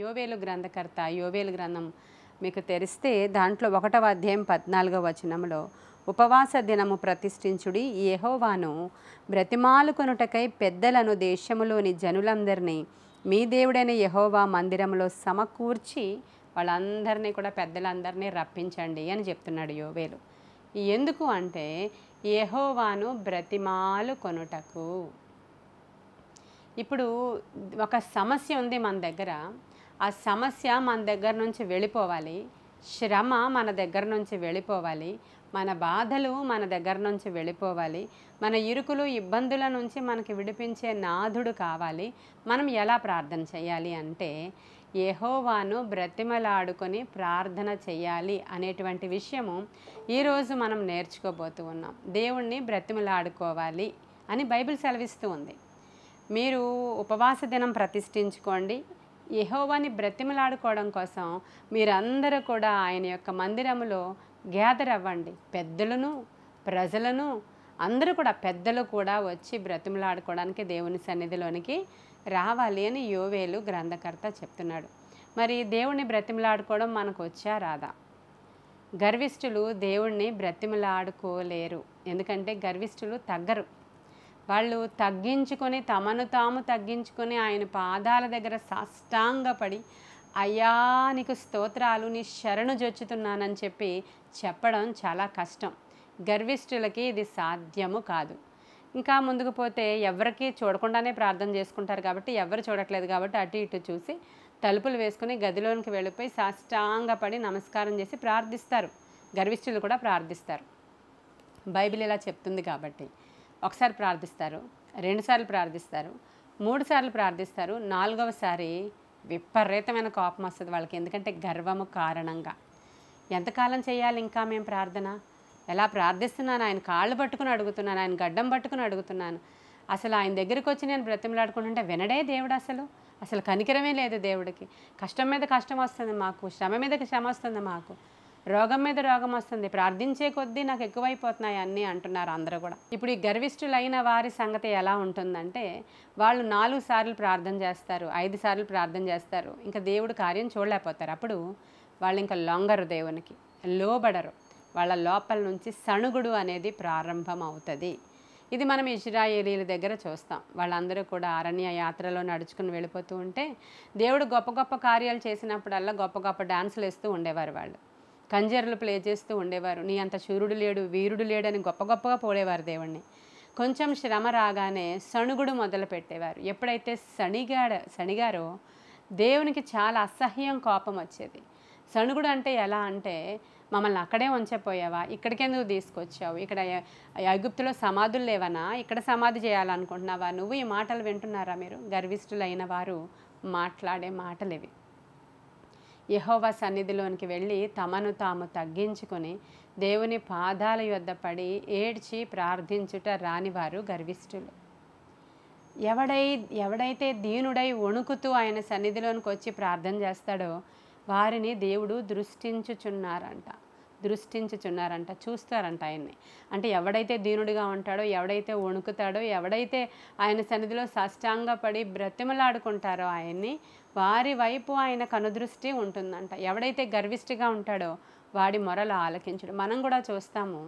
యోవేలు గ్రంథకర్త యోవేలు గ్రంథం మీకు తెరిస్తే దాంట్లో 1వ అధ్యాయం 14వ వచనంలో ఉపవాస దినము ప్రతిష్ఠించుడి యెహోవాను బ్రతిమాలుకొనుటకై పెద్దలను దేశములోని జనులందరినీ మీ దేవుడైన యెహోవా మందిరంలో సమకూర్చి వాళ్ళందరినీ కూడా పెద్దలందరినీ రప్పించండి అని చెప్తున్నాడు యోవేలు. ఎందుకు అంటే యెహోవాను బ్రతిమాలుకొనుటకు. ఇప్పుడు ఒక సమస్య ఉంది మన దగ్గర. ఆ సమస్య మన దగ్గర నుంచి వెళ్ళిపోవాలి, శ్రమ మన దగ్గర నుంచి వెళ్ళిపోవాలి, మన బాధలు మన దగ్గర నుంచి వెళ్ళిపోవాలి, మన ఇరుకులు ఇబ్బందుల నుంచి మనకి విడిపించే నాథుడు కావాలి. మనం ఎలా ప్రార్థన చేయాలి అంటే యెహోవాను బ్రతిమలాడుకొని ప్రార్థన చేయాలి అనేటువంటి విషయము ఈరోజు మనం నేర్చుకోబోతూ ఉన్నాం. దేవుణ్ణి బ్రతిమలాడుకోవాలి అని బైబిల్ సెలవిస్తూ ఉంది. మీరు ఉపవాస దినం ప్రతిష్ఠించుకోండి. యెహోవాని బ్రతిమలాడుకోవడం కోసం మీరందరూ కూడా ఆయన యొక్క మందిరములో గ్యాదర్ అవ్వండి. పెద్దలను ప్రజలను అందరూ కూడా పెద్దలు కూడా వచ్చి బ్రతిమలాడుకోవడానికి దేవుని సన్నిధిలోనికి రావాలి అని యోవేలు గ్రంథకర్త చెప్తున్నాడు. మరి దేవుణ్ణి బ్రతిమలాడుకోవడం మనకు వచ్చా రాదా? గర్విష్ఠులు దేవుణ్ణి బ్రతిమలాడుకోలేరు. ఎందుకంటే గర్విష్ఠులు తగ్గరు. వాళ్ళు తగ్గించుకొని తమను తాము తగ్గించుకొని ఆయన పాదాల దగ్గర సాష్టాంగపడి అయ్యా నీకు స్తోత్రాలు, నీ శరణు జొచ్చుతున్నానని చెప్పడం చాలా కష్టం. గర్విష్ఠులకి ఇది సాధ్యము కాదు. ఇంకా ముందుకు పోతే ఎవరికి చూడకుండానే ప్రార్థన చేసుకుంటారు కాబట్టి ఎవరు చూడట్లేదు కాబట్టి అటు ఇటు చూసి తలుపులు వేసుకుని గదిలోనికి వెళ్ళిపోయి సాష్టాంగపడి నమస్కారం చేసి ప్రార్థిస్తారు. గర్విష్ఠులు కూడా ప్రార్థిస్తారు. బైబిల్ ఇలా చెప్తుంది కాబట్టి ఒకసారి ప్రార్థిస్తారు, 2 సార్లు ప్రార్థిస్తారు, 3 సార్లు ప్రార్థిస్తారు, 4వసారి విపరీతమైన కోపం వస్తుంది వాళ్ళకి. ఎందుకంటే గర్వము కారణంగా. ఎంతకాలం చేయాలి ఇంకా మేము ప్రార్థన? ఎలా ప్రార్థిస్తున్నాను, ఆయన కాళ్ళు పట్టుకుని అడుగుతున్నాను, ఆయన గడ్డం పట్టుకుని అడుగుతున్నాను. అసలు ఆయన దగ్గరికి వచ్చి నేను బ్రతిమలాడుకుంటుంటే వినడే దేవుడు. అసలు కనికరమే లేదు దేవుడికి. కష్టం మీద కష్టం వస్తుంది మాకు, శ్రమ మీద శ్రమ వస్తుంది మాకు, రోగం మీద రోగం వస్తుంది, ప్రార్థించే కొద్దీ నాకు ఎక్కువైపోతున్నాయి అన్నీ అంటున్నారు అందరూ కూడా. ఇప్పుడు ఈ గర్విష్ఠులైన వారి సంగతి ఎలా ఉంటుందంటే వాళ్ళు 4 సార్లు ప్రార్థన చేస్తారు, 5 సార్లు ప్రార్థన చేస్తారు, ఇంకా దేవుడు కార్యం చూడలేకపోతారు. అప్పుడు వాళ్ళు ఇంకా లొంగరు, దేవునికి లోబడరు. వాళ్ళ లోపల నుంచి సణుగుడు అనేది ప్రారంభం అవుతుంది. ఇది మనం ఇశ్రాయేలీల దగ్గర చూస్తాం. వాళ్ళందరూ కూడా అరణ్య యాత్రలో నడుచుకుని వెళ్ళిపోతూ ఉంటే దేవుడు గొప్ప గొప్ప కార్యాలు చేసినప్పుడల్లా గొప్ప గొప్ప డాన్సులు వేస్తూ ఉండేవారు. వాళ్ళు కంజర్లు ప్లే చేస్తూ ఉండేవారు. నీ అంత శూరుడు లేడు, వీరుడు లేడని గొప్ప గొప్పగా పోడేవారు దేవుణ్ణి. కొంచెం శ్రమ రాగానే సణుగుడు మొదలు పెట్టేవారు. ఎప్పుడైతే సణిగారో దేవునికి చాలా అసహ్యం కోపం వచ్చేది. సణుగుడు అంటే ఎలా అంటే మమ్మల్ని అక్కడే ఉంచపోయావా, ఇక్కడికెందుకు తీసుకొచ్చావు, ఇక్కడ ఐగుప్తులో సమాధులు లేవనా, ఇక్కడ సమాధి చేయాలనుకుంటున్నావా నువ్వు? ఈ మాటలు వింటున్నారా మీరు? గర్విష్ఠులైన వారు మాట్లాడే మాటలు ఇవి. యెహోవా సన్నిధిలోనికి వెళ్ళి తమను తాము తగ్గించుకొని దేవుని పాదాల యొద్ద పడి ఏడ్చి ప్రార్థించుట రానివారు గర్విష్ఠులు. ఎవడైతే దీనుడై వణుకుతూ ఆయన సన్నిధిలోనికి వచ్చి ప్రార్థన చేస్తాడో వారిని దేవుడు దృష్టించుచున్నారంట, చూస్తారంట ఆయన్ని. అంటే ఎవడైతే దీనుడిగా ఉంటాడో, ఎవడైతే వణుకుతాడో, ఎవడైతే ఆయన సన్నిధిలో సాష్టాంగపడి బ్రతిమలాడుకుంటారో ఆయన్ని, వారి వైపు ఆయన కనుదృష్టి ఉంటుందంట. ఎవడైతే గర్విష్ఠిగా ఉంటాడో వాడి మొరలు ఆలకించడు. మనం కూడా చూస్తాము,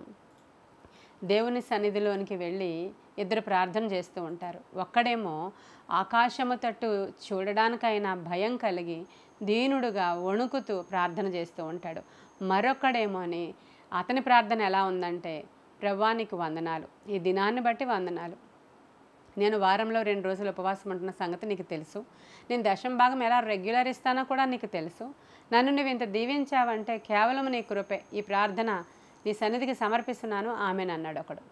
దేవుని సన్నిధిలోనికి వెళ్ళి 2 ప్రార్థన చేస్తూ ఉంటారు. ఒక్కడేమో ఆకాశము తట్టు చూడడానికైనా భయం కలిగి దీనుడుగా వణుకుతూ ప్రార్థన చేస్తూ ఉంటాడు. మరొక్కడేమోని అతని ప్రార్థన ఎలా ఉందంటే ప్రభువా నీకు వందనాలు, ఈ దినాన్ని బట్టి వందనాలు, నేను వారంలో 2 రోజులు ఉపవాసం ఉంటున్న సంగతి నీకు తెలుసు, నేను దశంభాగం ఎలా రెగ్యులర్ ఇస్తానో కూడా నీకు తెలుసు, నన్ను నువ్వు ఇంత దీవించావంటే కేవలం నీ కృపే, ఈ ప్రార్థన నీ సన్నిధికి సమర్పిస్తున్నాను ఆమెనన్నాడు ఒకడు.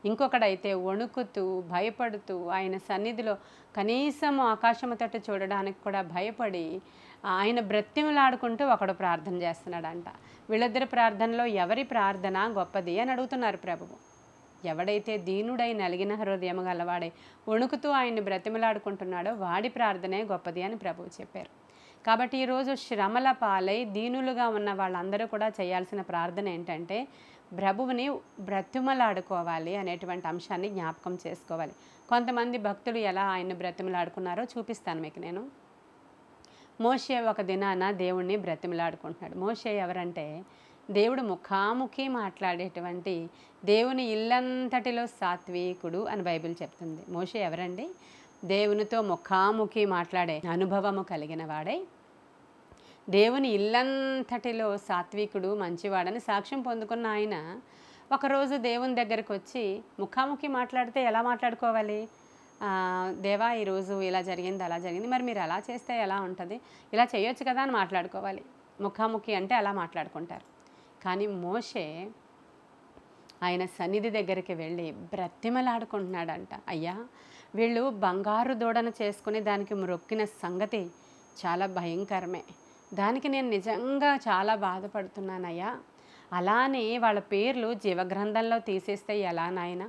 ఇంకొకడైతే వణుకుతూ భయపడుతూ ఆయన సన్నిధిలో కనీసం ఆకాశము తట్టు చూడడానికి కూడా భయపడి ఆయన బ్రతిమలాడుకుంటూ ఒకడు ప్రార్థన చేస్తున్నాడంట. వీళ్ళిద్దరి ప్రార్థనలో ఎవరి ప్రార్థన గొప్పది అని అడుగుతున్నారు ప్రభువు. ఎవడైతే దీనుడై నలిగిన హృదయం గలవాడై వణుకుతూ ఆయన్ని బ్రతిమలాడుకుంటున్నాడో వాడి ప్రార్థనే గొప్పది అని ప్రభువు చెప్పారు. కాబట్టి ఈరోజు శ్రమల పాలై దీనులుగా ఉన్న వాళ్ళందరూ కూడా చేయాల్సిన ప్రార్థన ఏంటంటే ప్రభువుని బ్రతిమలాడుకోవాలి అనేటువంటి అంశాన్ని జ్ఞాపకం చేసుకోవాలి. కొంతమంది భక్తులు ఎలా ఆయన్ని బ్రతిమలాడుకున్నారో చూపిస్తాను మీకు నేను. మోషే ఒక దినాన దేవుణ్ణి బ్రతిమలాడుకుంటున్నాడు. మోషే ఎవరంటే దేవుడు ముఖాముఖి మాట్లాడేటువంటి దేవుని ఇల్లంతటిలో సాత్వికుడు అని బైబిల్ చెప్తుంది. మోషే ఎవరండి? దేవునితో ముఖాముఖి మాట్లాడే అనుభవము కలిగిన వాడై దేవుని ఇల్లంతటిలో సాత్వికుడు మంచివాడని సాక్ష్యం పొందుకున్న ఆయన ఒకరోజు దేవుని దగ్గరికి వచ్చి ముఖాముఖి మాట్లాడితే ఎలా మాట్లాడుకోవాలి? దేవా ఈరోజు ఇలా జరిగింది అలా జరిగింది, మరి మీరు అలా చేస్తే ఎలా ఉంటుంది, ఇలా చేయొచ్చు కదా అని మాట్లాడుకోవాలి. ముఖాముఖి అంటే అలా మాట్లాడుకుంటారు. కానీ మోషే ఆయన సన్నిధి దగ్గరికి వెళ్ళి బ్రతిమలాడుకుంటున్నాడంట. అయ్యా, వీళ్ళు బంగారు దూడను చేసుకుని దానికి మ్రొక్కిన సంగతి చాలా భయంకరమే, దానికి నేను నిజంగా చాలా బాధపడుతున్నానయ్యా. అలానే వాళ్ళ పేర్లు జీవగ్రంథంలో తీసేస్తే ఎలా నాయనా?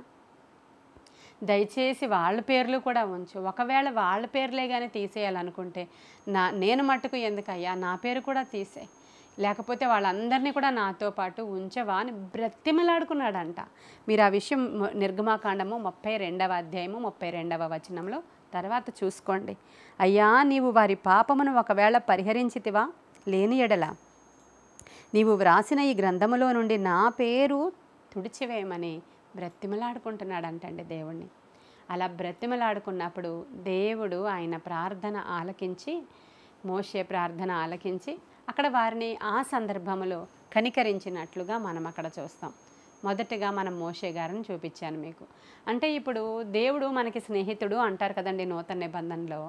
దయచేసి వాళ్ళ పేర్లు కూడా ఉంచు. ఒకవేళ వాళ్ళ పేర్లే కానీ తీసేయాలనుకుంటే నేను మట్టుకు ఎందుకయ్యా, నా పేరు కూడా తీసేయి, లేకపోతే వాళ్ళందరినీ కూడా నాతో పాటు ఉంచవా అని బ్రతిమలాడుకున్నాడంట. మీరు ఆ విషయం నిర్గమాకాండము 32వ అధ్యాయము 32వ వచనంలో తర్వాత చూసుకోండి. అయ్యా, నీవు వారి పాపమును ఒకవేళ పరిహరించితివా, లేని ఎడల నీవు వ్రాసిన ఈ గ్రంథములో నుండి నా పేరు తుడిచివేయమని బ్రతిమలాడుకుంటున్నాడంటండి దేవుణ్ణి. అలా బ్రతిమలాడుకున్నప్పుడు దేవుడు ఆయన ప్రార్థన ఆలకించి, మోషే ప్రార్థన ఆలకించి అక్కడ వారిని ఆ సందర్భంలో కనికరించినట్లుగా మనం అక్కడ చూస్తాం. మొదటగా మనం మోషే గారిని చూపించాను మీకు. అంటే ఇప్పుడు దేవుడు మనకి స్నేహితుడు అంటారు కదండి నూతన నిబంధనలో.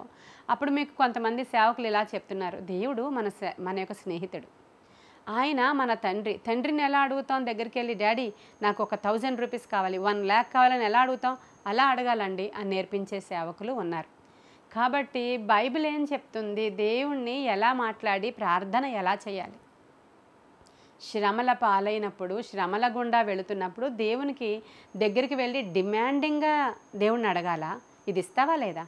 అప్పుడు మీకు కొంతమంది సేవకులు ఇలా చెప్తున్నారు, దేవుడు మన యొక్క స్నేహితుడు, ఆయన మన తండ్రిని ఎలా అడుగుతాం? దగ్గరికి వెళ్ళి డాడీ నాకు ఒక 1000 రూపీస్ కావాలి, 1 lakh కావాలని ఎలా అడుగుతాం? అలా అడగాలండి అని నేర్పించే సేవకులు ఉన్నారు. కాబట్టి బైబిల్ ఏం చెప్తుంది? దేవుణ్ణి ఎలా మాట్లాడి ప్రార్థన ఎలా చేయాలి? శ్రమల పాలైనప్పుడు, శ్రమల గుండా వెళుతున్నప్పుడు దేవునికి దగ్గరికి వెళ్ళి డిమాండింగ్గా దేవుణ్ణి అడగాల, ఇది ఇస్తావా లేదా,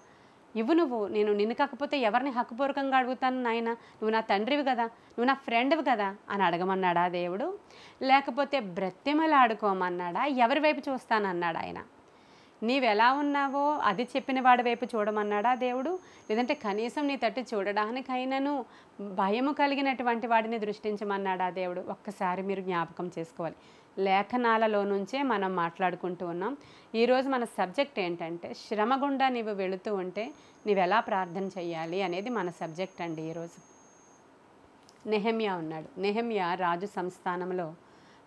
ఇవ్వు నేను నిన్ను కాకపోతే ఎవరిని హక్కుపూర్వకంగా అడుగుతాను నాయన, నువ్వు నా తండ్రివి కదా, నువ్వు నా ఫ్రెండ్వి కదా అని అడగమన్నాడా దేవుడు? లేకపోతే బ్రతిమలాడుకోమన్నాడా? ఎవరి వైపు చూస్తానన్నాడు ఆయన? నీవెలా ఉన్నావో అది చెప్పిన వాడి వైపు చూడమన్నాడా దేవుడు? లేదంటే కనీసం నీ తట్టు చూడడానికైనాను భయము కలిగినటువంటి వాడిని దృష్టించమన్నాడా దేవుడు? ఒక్కసారి మీరు జ్ఞాపకం చేసుకోవాలి. లేఖనాలలో నుంచే మనం మాట్లాడుకుంటూ ఉన్నాం. ఈరోజు మన సబ్జెక్ట్ ఏంటంటే శ్రమ గుండా నీవు వెళుతూ ఉంటే నీవెలా ప్రార్థన చెయ్యాలి అనేది మన సబ్జెక్ట్ అండి ఈరోజు. నెహెమ్యా ఉన్నాడు. నెహెమ్యా రాజు సంస్థానంలో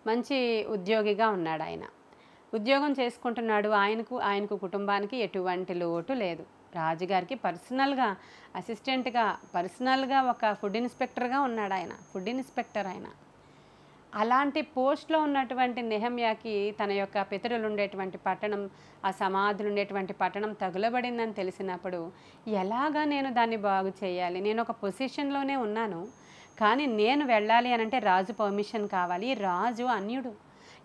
మంచి ఉద్యోగిగా ఉన్నాడు. ఆయన ఉద్యోగం చేసుకుంటున్నాడు. ఆయనకు కుటుంబానికి ఎటువంటి లోటు లేదు. రాజుగారికి పర్సనల్గా అసిస్టెంట్గా, పర్సనల్గా ఒక ఫుడ్ ఇన్స్పెక్టర్గా ఉన్నాడు. ఆయన ఫుడ్ ఇన్స్పెక్టర్. ఆయన అలాంటి పోస్ట్లో ఉన్నటువంటి నెహెమ్యాకి తన యొక్క పితరులు ఉండేటువంటి పట్టణం, ఆ సమాధులు ఉండేటువంటి పట్టణం తగులబడిందని తెలిసినప్పుడు ఎలాగా నేను దాన్ని బాగు చేయాలి? నేను ఒక పొజిషన్లోనే ఉన్నాను, కానీ నేను వెళ్ళాలి అనంటే రాజు పర్మిషన్ కావాలి. రాజు అన్యుడు.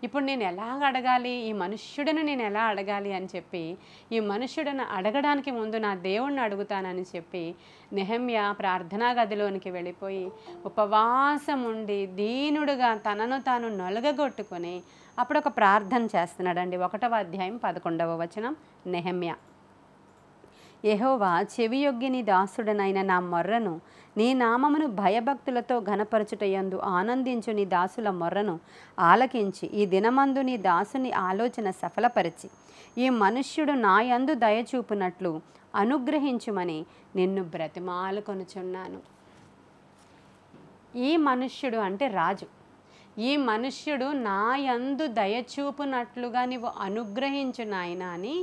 ఇప్పుడు నేను ఎలాగ అడగాలి? ఈ మనుష్యుడిని నేను ఎలా అడగాలి అని చెప్పి, ఈ మనుష్యుడిని అడగడానికి ముందు నా దేవుణ్ణి అడుగుతానని చెప్పి నెహెమ్యా ప్రార్థనా గదిలోనికి వెళ్ళిపోయి ఉపవాసం ఉండి దీనుడుగా తనను తాను నలుగగొట్టుకొని అప్పుడు ఒక ప్రార్థన చేస్తున్నాడండి. 1వ అధ్యాయం 11వ వచనం. నెహెమ్యా, యెహోవా చెవియొగ్గి నీ దాసుడనైన నా మొర్రను, నీ నామమును భయభక్తులతో ఘనపరచుటయందు ఆనందించు నీ దాసుల మొర్రను ఆలకించి ఈ దినమందు నీ దాసుని ఆలోచన సఫలపరిచి ఈ మనుష్యుడు నాయందు దయచూపునట్లు అనుగ్రహించుమని నిన్ను బ్రతిమాలుకొనుచున్నాను. ఈ మనుష్యుడు అంటే రాజు. ఈ మనుష్యుడు నాయందు దయచూపునట్లుగా నీవు అనుగ్రహించు నాయన అని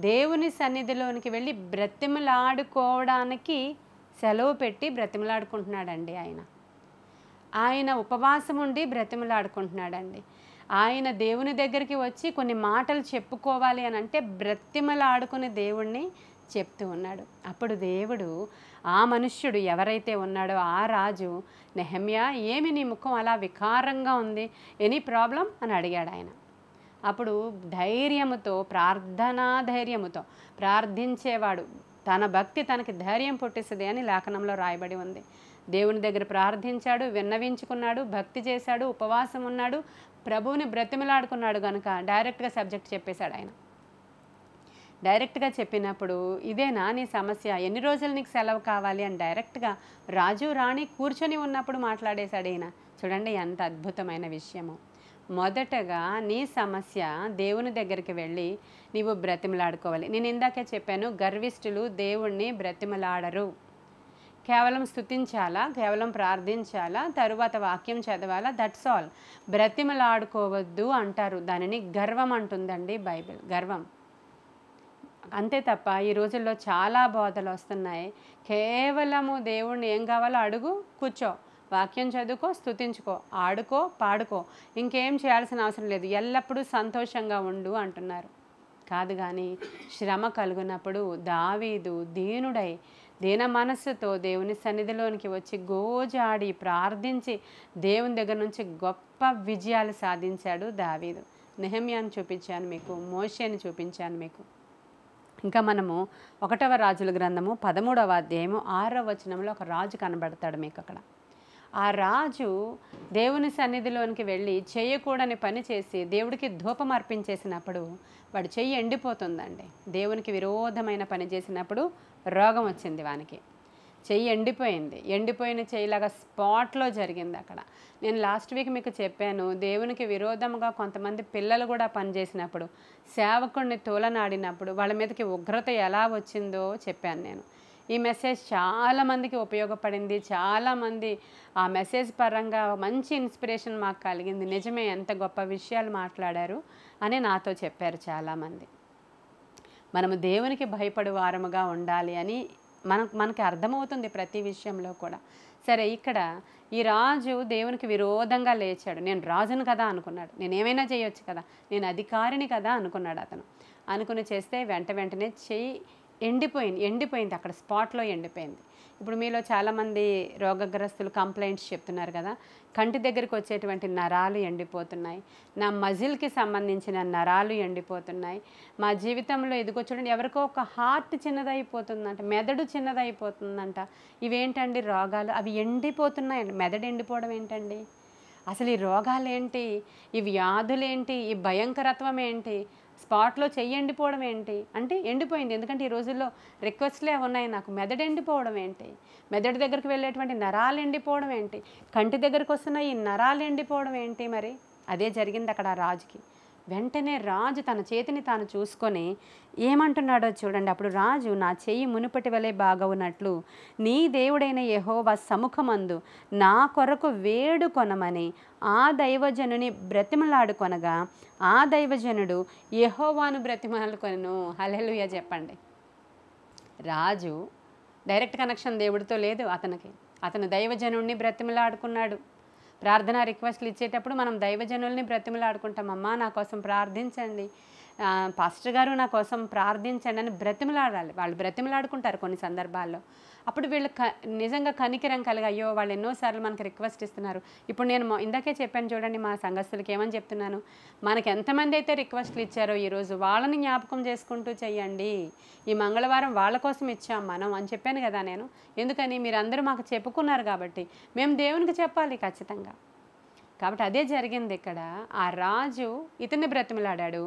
దేవుని సన్నిధిలోనికి వెళ్ళి బ్రతిమలాడుకోవడానికి సెలవు పెట్టి బ్రతిమలాడుకుంటున్నాడండి. ఆయన ఉపవాసం ఉండి బ్రతిమలాడుకుంటున్నాడండి. ఆయన దేవుని దగ్గరికి వచ్చి కొన్ని మాటలు చెప్పుకోవాలి అని అంటే బ్రతిమలాడుకుని దేవుణ్ణి చెప్తూ ఉన్నాడు. అప్పుడు దేవుడు ఆ మనుష్యుడు ఎవరైతే ఉన్నాడో ఆ రాజు, నెహెమ్యా ఏమి నీ ముఖం అలా వికారంగా ఉంది, ఎనీ ప్రాబ్లం అని అడిగాడు ఆయన. అప్పుడు ధైర్యముతో, ప్రార్థనా ధైర్యముతో ప్రార్థించేవాడు తన భక్తి తనకి ధైర్యం పుట్టిస్తుంది అని లేఖనంలో రాయబడి ఉంది. దేవుని దగ్గర ప్రార్థించాడు, విన్నవించుకున్నాడు, భక్తి చేశాడు, ఉపవాసం ఉన్నాడు, ప్రభువుని బ్రతిమలాడుకున్నాడు. కనుక డైరెక్ట్గా సబ్జెక్ట్ చెప్పేశాడు ఆయన. డైరెక్ట్గా చెప్పినప్పుడు ఇదేనా నీ సమస్య, ఎన్ని రోజులు నీకు సెలవు కావాలి అని డైరెక్ట్గా రాజు రాణి కూర్చొని ఉన్నప్పుడు మాట్లాడేశాడు ఈయన. చూడండి ఎంత అద్భుతమైన విషయము. మొదటగా నీ సమస్య దేవుని దగ్గరికి వెళ్ళి నీవు బ్రతిమలాడుకోవాలి. నేను ఇందాకే చెప్పాను, గర్విష్ఠులు దేవుణ్ణి బ్రతిమలాడరు. కేవలం స్తుతించాలా, కేవలం ప్రార్థించాలా, తరువాత వాక్యం చదవాలా, దట్స్ ఆల్. బ్రతిమలాడుకోవద్దు అంటారు. దానిని గర్వం అంటుందండి బైబిల్, గర్వం. అంతే తప్ప ఈ రోజుల్లో చాలా బోధలు వస్తున్నాయి. కేవలము దేవుణ్ణి ఏం కావాలో అడుగు, కూర్చో, వాక్యం చదువుకో, స్తుతించుకో, ఆడుకో, పాడుకో, ఇంకేం చేయాల్సిన అవసరం లేదు, ఎల్లప్పుడూ సంతోషంగా ఉండు అంటున్నారు. కాదు కానీ శ్రమ కలుగునప్పుడు దావీదు దీనుడై దీన మనస్సుతో దేవుని సన్నిధిలోనికి వచ్చి గోజాడి ప్రార్థించి దేవుని దగ్గర నుంచి గొప్ప విజయాలు సాధించాడు దావీదు. నెహెమ్యాను చూపించాను మీకు, మోషేని చూపించాను మీకు. ఇంకా మనము 1వ రాజుల గ్రంథము 13వ అధ్యాయము 6వ వచనంలో ఒక రాజు కనబడతాడు మీకు అక్కడ. ఆ రాజు దేవుని సన్నిధిలోనికి వెళ్ళి చేయకూడని పని చేసి దేవుడికి ధూపం అర్పించేసినప్పుడు వాడి చెయ్యి ఎండిపోతుందండి. దేవునికి విరోధమైన పని చేసినప్పుడు రోగం వచ్చింది వానికి. చెయ్యి ఎండిపోయింది. ఎండిపోయిన చెయ్యిలాగా స్పాట్లో జరిగింది అక్కడ. నేను లాస్ట్ వీక్ మీకు చెప్పాను, దేవునికి విరోధంగా కొంతమంది పిల్లలు కూడా పనిచేసినప్పుడు, సేవకుడిని తోలనాడినప్పుడు వాళ్ళ మీదకి ఉగ్రత ఎలా వచ్చిందో చెప్పాను నేను. ఈ మెసేజ్ చాలామందికి ఉపయోగపడింది. చాలామంది ఆ మెసేజ్ పరంగా మంచి ఇన్స్పిరేషన్ మాకు కలిగింది. నిజమే, ఎంత గొప్ప విషయాలు మాట్లాడారు అని నాతో చెప్పారు చాలామంది. మనము దేవునికి భయపడు వారముగా ఉండాలి అని మనకి అర్థమవుతుంది ప్రతి విషయంలో కూడా. సరే, ఇక్కడ ఈ రాజు దేవునికి విరోధంగా లేచాడు. నేను రాజును కదా అనుకున్నాడు, నేను ఏమైనా చేయొచ్చు కదా, నేను అధికారిని కదా అనుకున్నాడు అతను. అనుకుని చేస్తే వెంటనే చెయ్యి ఎండిపోయింది అక్కడ స్పాట్లో ఎండిపోయింది. ఇప్పుడు మీలో చాలామంది రోగగ్రస్తులు కంప్లైంట్స్ చెప్తున్నారు కదా, కంటి దగ్గరికి వచ్చేటువంటి నరాలు ఎండిపోతున్నాయి, నా మజిల్కి సంబంధించిన నరాలు ఎండిపోతున్నాయి, మా జీవితంలో ఇదిగో చూడండి ఎవరికో ఒక హార్ట్ చిన్నదైపోతుందంట, మెదడు చిన్నదైపోతుందంట. ఇవేంటండి రోగాలు? అవి ఎండిపోతున్నాయండి. మెదడు ఎండిపోవడం ఏంటండి? అసలు ఈ రోగాలేంటి, ఈ వ్యాధులేంటి, ఈ భయంకరత్వం ఏంటి, స్పాట్లో చెయ్యి ఎండిపోవడం ఏంటి అంటే ఎండిపోయింది. ఎందుకంటే ఈ రోజుల్లో రిక్వెస్ట్లే ఉన్నాయి నాకు, మెదడు ఎండిపోవడం ఏంటి, మెదడు దగ్గరికి వెళ్ళేటువంటి నరాలు ఎండిపోవడం ఏంటి, కంటి దగ్గరికి వస్తున్న ఈ నరాలు ఎండిపోవడం ఏంటి? మరి అదే జరిగింది అక్కడ ఆ రాజుకి. వెంటనే రాజు తన చేతిని తాను చూసుకొని ఏమంటున్నాడో చూడండి. అప్పుడు రాజు, నా చెయ్యి మునుపటి వలె బాగవునట్లు నీ దేవుడైన యెహోవా సముఖమందు నా కొరకు వేడుకొనమని ఆ దైవజనుని బ్రతిమలాడుకొనగా ఆ దైవజనుడు యెహోవాను బ్రతిమలాడుకొనెను. హల్లెలూయా చెప్పండి. రాజు డైరెక్ట్ కనెక్షన్ దేవుడితో లేదు అతనికి. అతను దైవజనుడిని బ్రతిమలాడుకున్నాడు. ప్రార్థన రిక్వెస్ట్లు ఇచ్చేటప్పుడు మనం దైవజనుల్ని బ్రతిమలాడుకుంటాం. అమ్మా నా కోసం ప్రార్థించండి, పాస్టర్ గారు నా కోసం ప్రార్థించండి అని బ్రతిమలాడాలి. వాళ్ళు బ్రతిమలాడుకుంటారు కొన్ని సందర్భాల్లో. అప్పుడు వీళ్ళు నిజంగా కనికరం కలిగి, అయ్యో వాళ్ళు ఎన్నోసార్లు మనకు రిక్వెస్ట్ ఇస్తున్నారు. ఇప్పుడు నేను ఇందాకే చెప్పాను చూడండి, మా సంఘస్థులకి ఏమని చెప్తున్నాను, మనకు ఎంతమంది అయితే రిక్వెస్ట్లు ఇచ్చారో ఈరోజు వాళ్ళని జ్ఞాపకం చేసుకుంటూ చెయ్యండి. ఈ మంగళవారం వాళ్ళ కోసం ఇచ్చాం మనం అని చెప్పాను కదా నేను. ఎందుకని? మీరందరూ మాకు చెప్పుకున్నారు కాబట్టి మేము దేవునికి చెప్పాలి ఖచ్చితంగా. కాబట్టి అదే జరిగింది ఇక్కడ. ఆ రాజు ఇతన్ని బ్రతిమలాడాడు,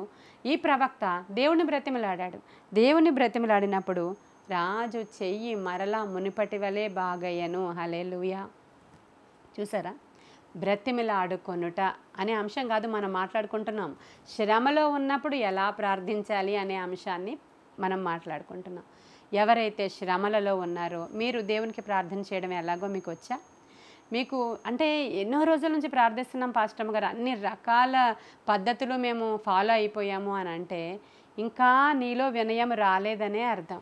ఈ ప్రవక్త దేవుని బ్రతిమలాడాడు. దేవుని బ్రతిమలాడినప్పుడు రాజు చెయ్యి మరలా మునిపటి వలె బాగయ్యను. హల్లెలూయా. చూసారా, బ్రతిమలాడుకొనుట అనే అంశం కాదు మనం మాట్లాడుకుంటున్నాం. శ్రమలో ఉన్నప్పుడు ఎలా ప్రార్థించాలి అనే అంశాన్ని మనం మాట్లాడుకుంటున్నాం. ఎవరైతే శ్రమలలో ఉన్నారో మీరు దేవునికి ప్రార్థన చేయడం ఎలాగో మీకు వచ్చా? మీకు అంటే ఎన్నో రోజుల నుంచి ప్రార్థిస్తున్నాం పాస్టమ్ గారు, అన్ని రకాల పద్ధతులు మేము ఫాలో అయిపోయాము అని అంటే ఇంకా నీలో వినయం రాలేదనే అర్థం.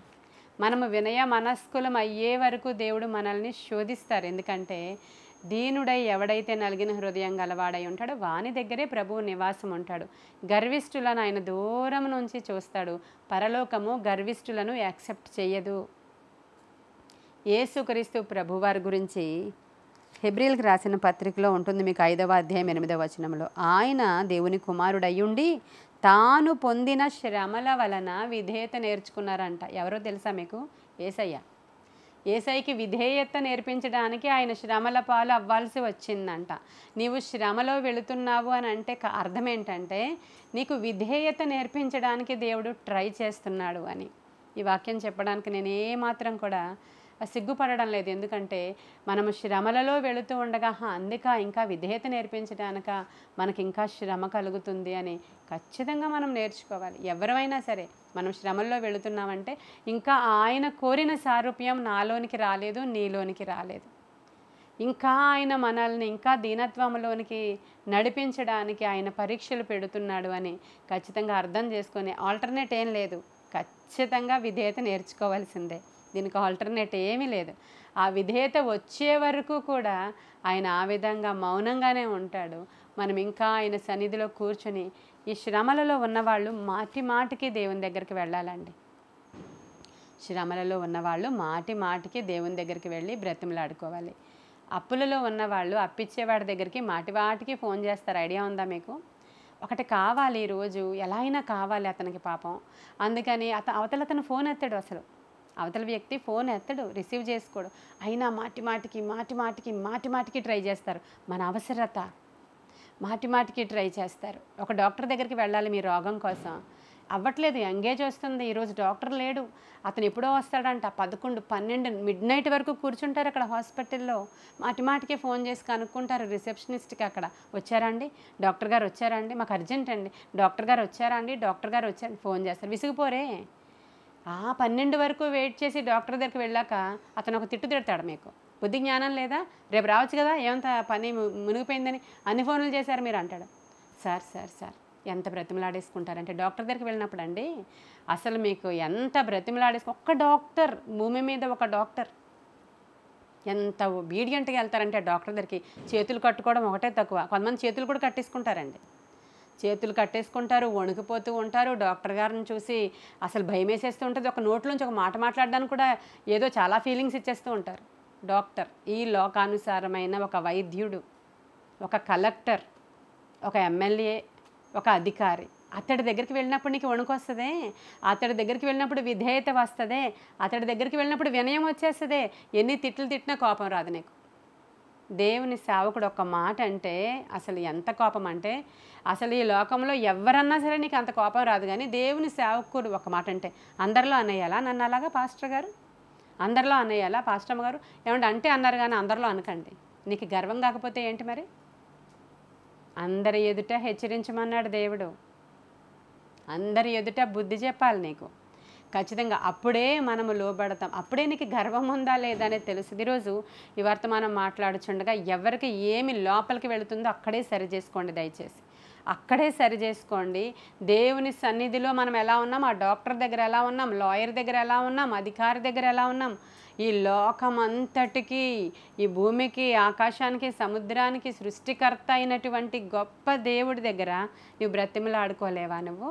మనము వినయ మనస్కులం అయ్యే వరకు దేవుడు మనల్ని శోధిస్తారు. ఎందుకంటే దీనుడై ఎవడైతే నలిగిన హృదయం గలవాడై ఉంటాడో వాని దగ్గరే ప్రభువు నివాసం ఉంటాడు. గర్విష్ఠులను ఆయన దూరం నుంచి చూస్తాడు. పరలోకము గర్విష్ఠులను యాక్సెప్ట్ చేయదు. యేసుక్రీస్తు ప్రభువారి గురించి హెబ్రీయులకు రాసిన పత్రికలో ఉంటుంది మీకు 5వ అధ్యాయం 8వ వచనంలో, ఆయన దేవుని కుమారుడయ్యుండి తాను పొందిన శ్రమల వలన విధేయత నేర్చుకున్నారంట. ఎవరో తెలుసా మీకు? యేసయ్య. యేసయ్యకి విధేయత నేర్పించడానికి ఆయన శ్రమల పాలు అవ్వాల్సి వచ్చిందంట. నీవు శ్రమలో వెళుతున్నావు అని అంటే అర్థం ఏంటంటే నీకు విధేయత నేర్పించడానికి దేవుడు ట్రై చేస్తున్నాడు అని. ఈ వాక్యం చెప్పడానికి నేను ఏమాత్రం కూడా సిగ్గుపడడం లేదు. ఎందుకంటే మనము శ్రమలలో వెళుతూ ఉండగా ఇంకా విధేయత నేర్పించడానిక మనకి ఇంకా శ్రమ కలుగుతుంది అని ఖచ్చితంగా మనం నేర్చుకోవాలి. ఎవరైనా సరే మనం శ్రమల్లో వెళుతున్నామంటే ఇంకా ఆయన కోరిన సారూప్యం నాలోనికి రాలేదు, నీలోనికి రాలేదు. ఇంకా ఆయన మనల్ని ఇంకా దీనత్వంలోనికి నడిపించడానికి ఆయన పరీక్షలు పెడుతున్నాడు అని ఖచ్చితంగా అర్థం చేసుకొని ఆల్టర్నేట్ ఏం లేదు, ఖచ్చితంగా విధేయత నేర్చుకోవాల్సిందే. దీనికి ఆల్టర్నేట్ ఏమీ లేదు. ఆ విధేయత వచ్చే వరకు కూడా ఆయన ఆ విధంగా మౌనంగానే ఉంటాడు. మనం ఇంకా ఆయన సన్నిధిలో కూర్చొని ఈ శ్రమలలో ఉన్నవాళ్ళు మాటి మాటికి దేవుని దగ్గరికి వెళ్ళాలండి. శ్రమలలో ఉన్నవాళ్ళు మాటి మాటికి దేవుని దగ్గరికి వెళ్ళి బ్రతిమలాడుకోవాలి. అప్పులలో ఉన్నవాళ్ళు అప్పిచ్చేవాడి దగ్గరికి మాటి వాటికి ఫోన్ చేస్తారు. ఐడియా ఉందా మీకు? ఒకటి కావాలి ఈరోజు, ఎలా అయినా కావాలి అతనికి పాపం. అందుకని అవతల ఫోన్ ఎత్తాడు, అసలు అవతల వ్యక్తి ఫోన్ ఎత్తడు, రిసీవ్ చేసుకోడు. అయినా మాటి మాటికి ట్రై చేస్తారు. మన అవసరత మాటి మాటికి ట్రై చేస్తారు. ఒక డాక్టర్ దగ్గరికి వెళ్ళాలి మీ రోగం కోసం, అవ్వట్లేదు, ఎంగేజ్ వస్తుంది, ఈరోజు డాక్టర్ లేడు, అతను ఎప్పుడో వస్తాడంట, 11, 12 మిడ్ నైట్ వరకు కూర్చుంటారు అక్కడ హాస్పిటల్లో. మాటికి ఫోన్ చేసి కనుక్కుంటారు రిసెప్షనిస్ట్కి, అక్కడ వచ్చారా అండి, డాక్టర్ గారు వచ్చారా అండి, మాకు అర్జెంట్ అండి, డాక్టర్ గారు వచ్చారా అండి, డాక్టర్ గారు వచ్చారు ఫోన్ చేస్తారు. విసిగిపోరే? 12 వరకు వెయిట్ చేసి డాక్టర్ దగ్గరికి వెళ్ళాక అతను ఒక తిట్టు తిడతాడు. మీకు బుద్ధి జ్ఞానం లేదా? రేపు రావచ్చు కదా, ఏమంత పని మునిగిపోయిందని అన్ని ఫోన్లు చేశారు మీరు అంటాడు. సార్ ఎంత బ్రతిమలాడేసుకుంటారంటే డాక్టర్ దగ్గరికి వెళ్ళినప్పుడు అండి, అసలు మీకు ఎంత ఒక్క డాక్టర్, భూమి మీద ఒక డాక్టర్ ఎంత obedientగా వెళ్తారంటే డాక్టర్ దగ్గరికి. చేతులు కట్టుకోవడం ఒకటే తక్కువ, కొంతమంది చేతులు కూడా కట్టేసుకుంటారండి. చేతులు కట్టేసుకుంటారు, వణికిపోతూ ఉంటారు. డాక్టర్ గారిని చూసి అసలు భయం వేసేస్తూ ఉంటుంది. ఒక నోట్లోంచి ఒక మాట మాట్లాడడానికి కూడా ఏదో చాలా ఫీలింగ్స్ ఇచ్చేస్తూ ఉంటారు. డాక్టర్ ఈ లోకానుసారమైన ఒక వైద్యుడు, ఒక కలెక్టర్, ఒక ఎమ్మెల్యే, ఒక అధికారి, అతడి దగ్గరికి వెళ్ళినప్పుడు నీకు వణుకు వస్తుంది, అతడి దగ్గరికి వెళ్ళినప్పుడు విధేయత వస్తుంది, అతడి దగ్గరికి వెళ్ళినప్పుడు వినయం వచ్చేస్తుంది. ఎన్ని తిట్లు తిట్టినా కోపం రాదు నీకు. దేవుని సేవకుడు ఒక మాట అంటే అసలు ఎంత కోపం అంటే, అసలు ఈ లోకంలో ఎవరన్నా సరే నీకు అంత కోపం రాదు. కానీ దేవుని సేవకుడు ఒక మాట అంటే అందరిలో అనేయాలా నన్ను అలాగా పాస్టర్ గారు, అందరిలో అనేయాలా పాస్టమ్మ గారు, ఏమంటే అంటే అన్నారు కానీ అందరిలో అనకండి. నీకు గర్వం కాకపోతే ఏంటి మరి? అందరి ఎదుట హెచ్చరించమన్నాడు దేవుడు, అందరి ఎదుట బుద్ధి చెప్పాలి నీకు ఖచ్చితంగా. అప్పుడే మనము లోబడతాం, అప్పుడే నీకు గర్వం ఉందా లేదా అనేది తెలుస్తుంది. ఈరోజు ఈ వర్తమానం మాట్లాడుచుండగా ఎవరికి ఏమి లోపలికి వెళుతుందో అక్కడే సరి చేసుకోండి, దయచేసి అక్కడే సరి చేసుకోండి. దేవుని సన్నిధిలో మనం ఎలా ఉన్నాం, ఆ డాక్టర్ దగ్గర ఎలా ఉన్నాం, లాయర్ దగ్గర ఎలా ఉన్నాం, అధికారి దగ్గర ఎలా ఉన్నాం, ఈ లోకమంతటికి, ఈ భూమికి, ఆకాశానికి, సముద్రానికి సృష్టికర్త అయినటువంటి గొప్ప దేవుడి దగ్గర నువ్వు బ్రతిమలాడుకోలేవా? నువ్వు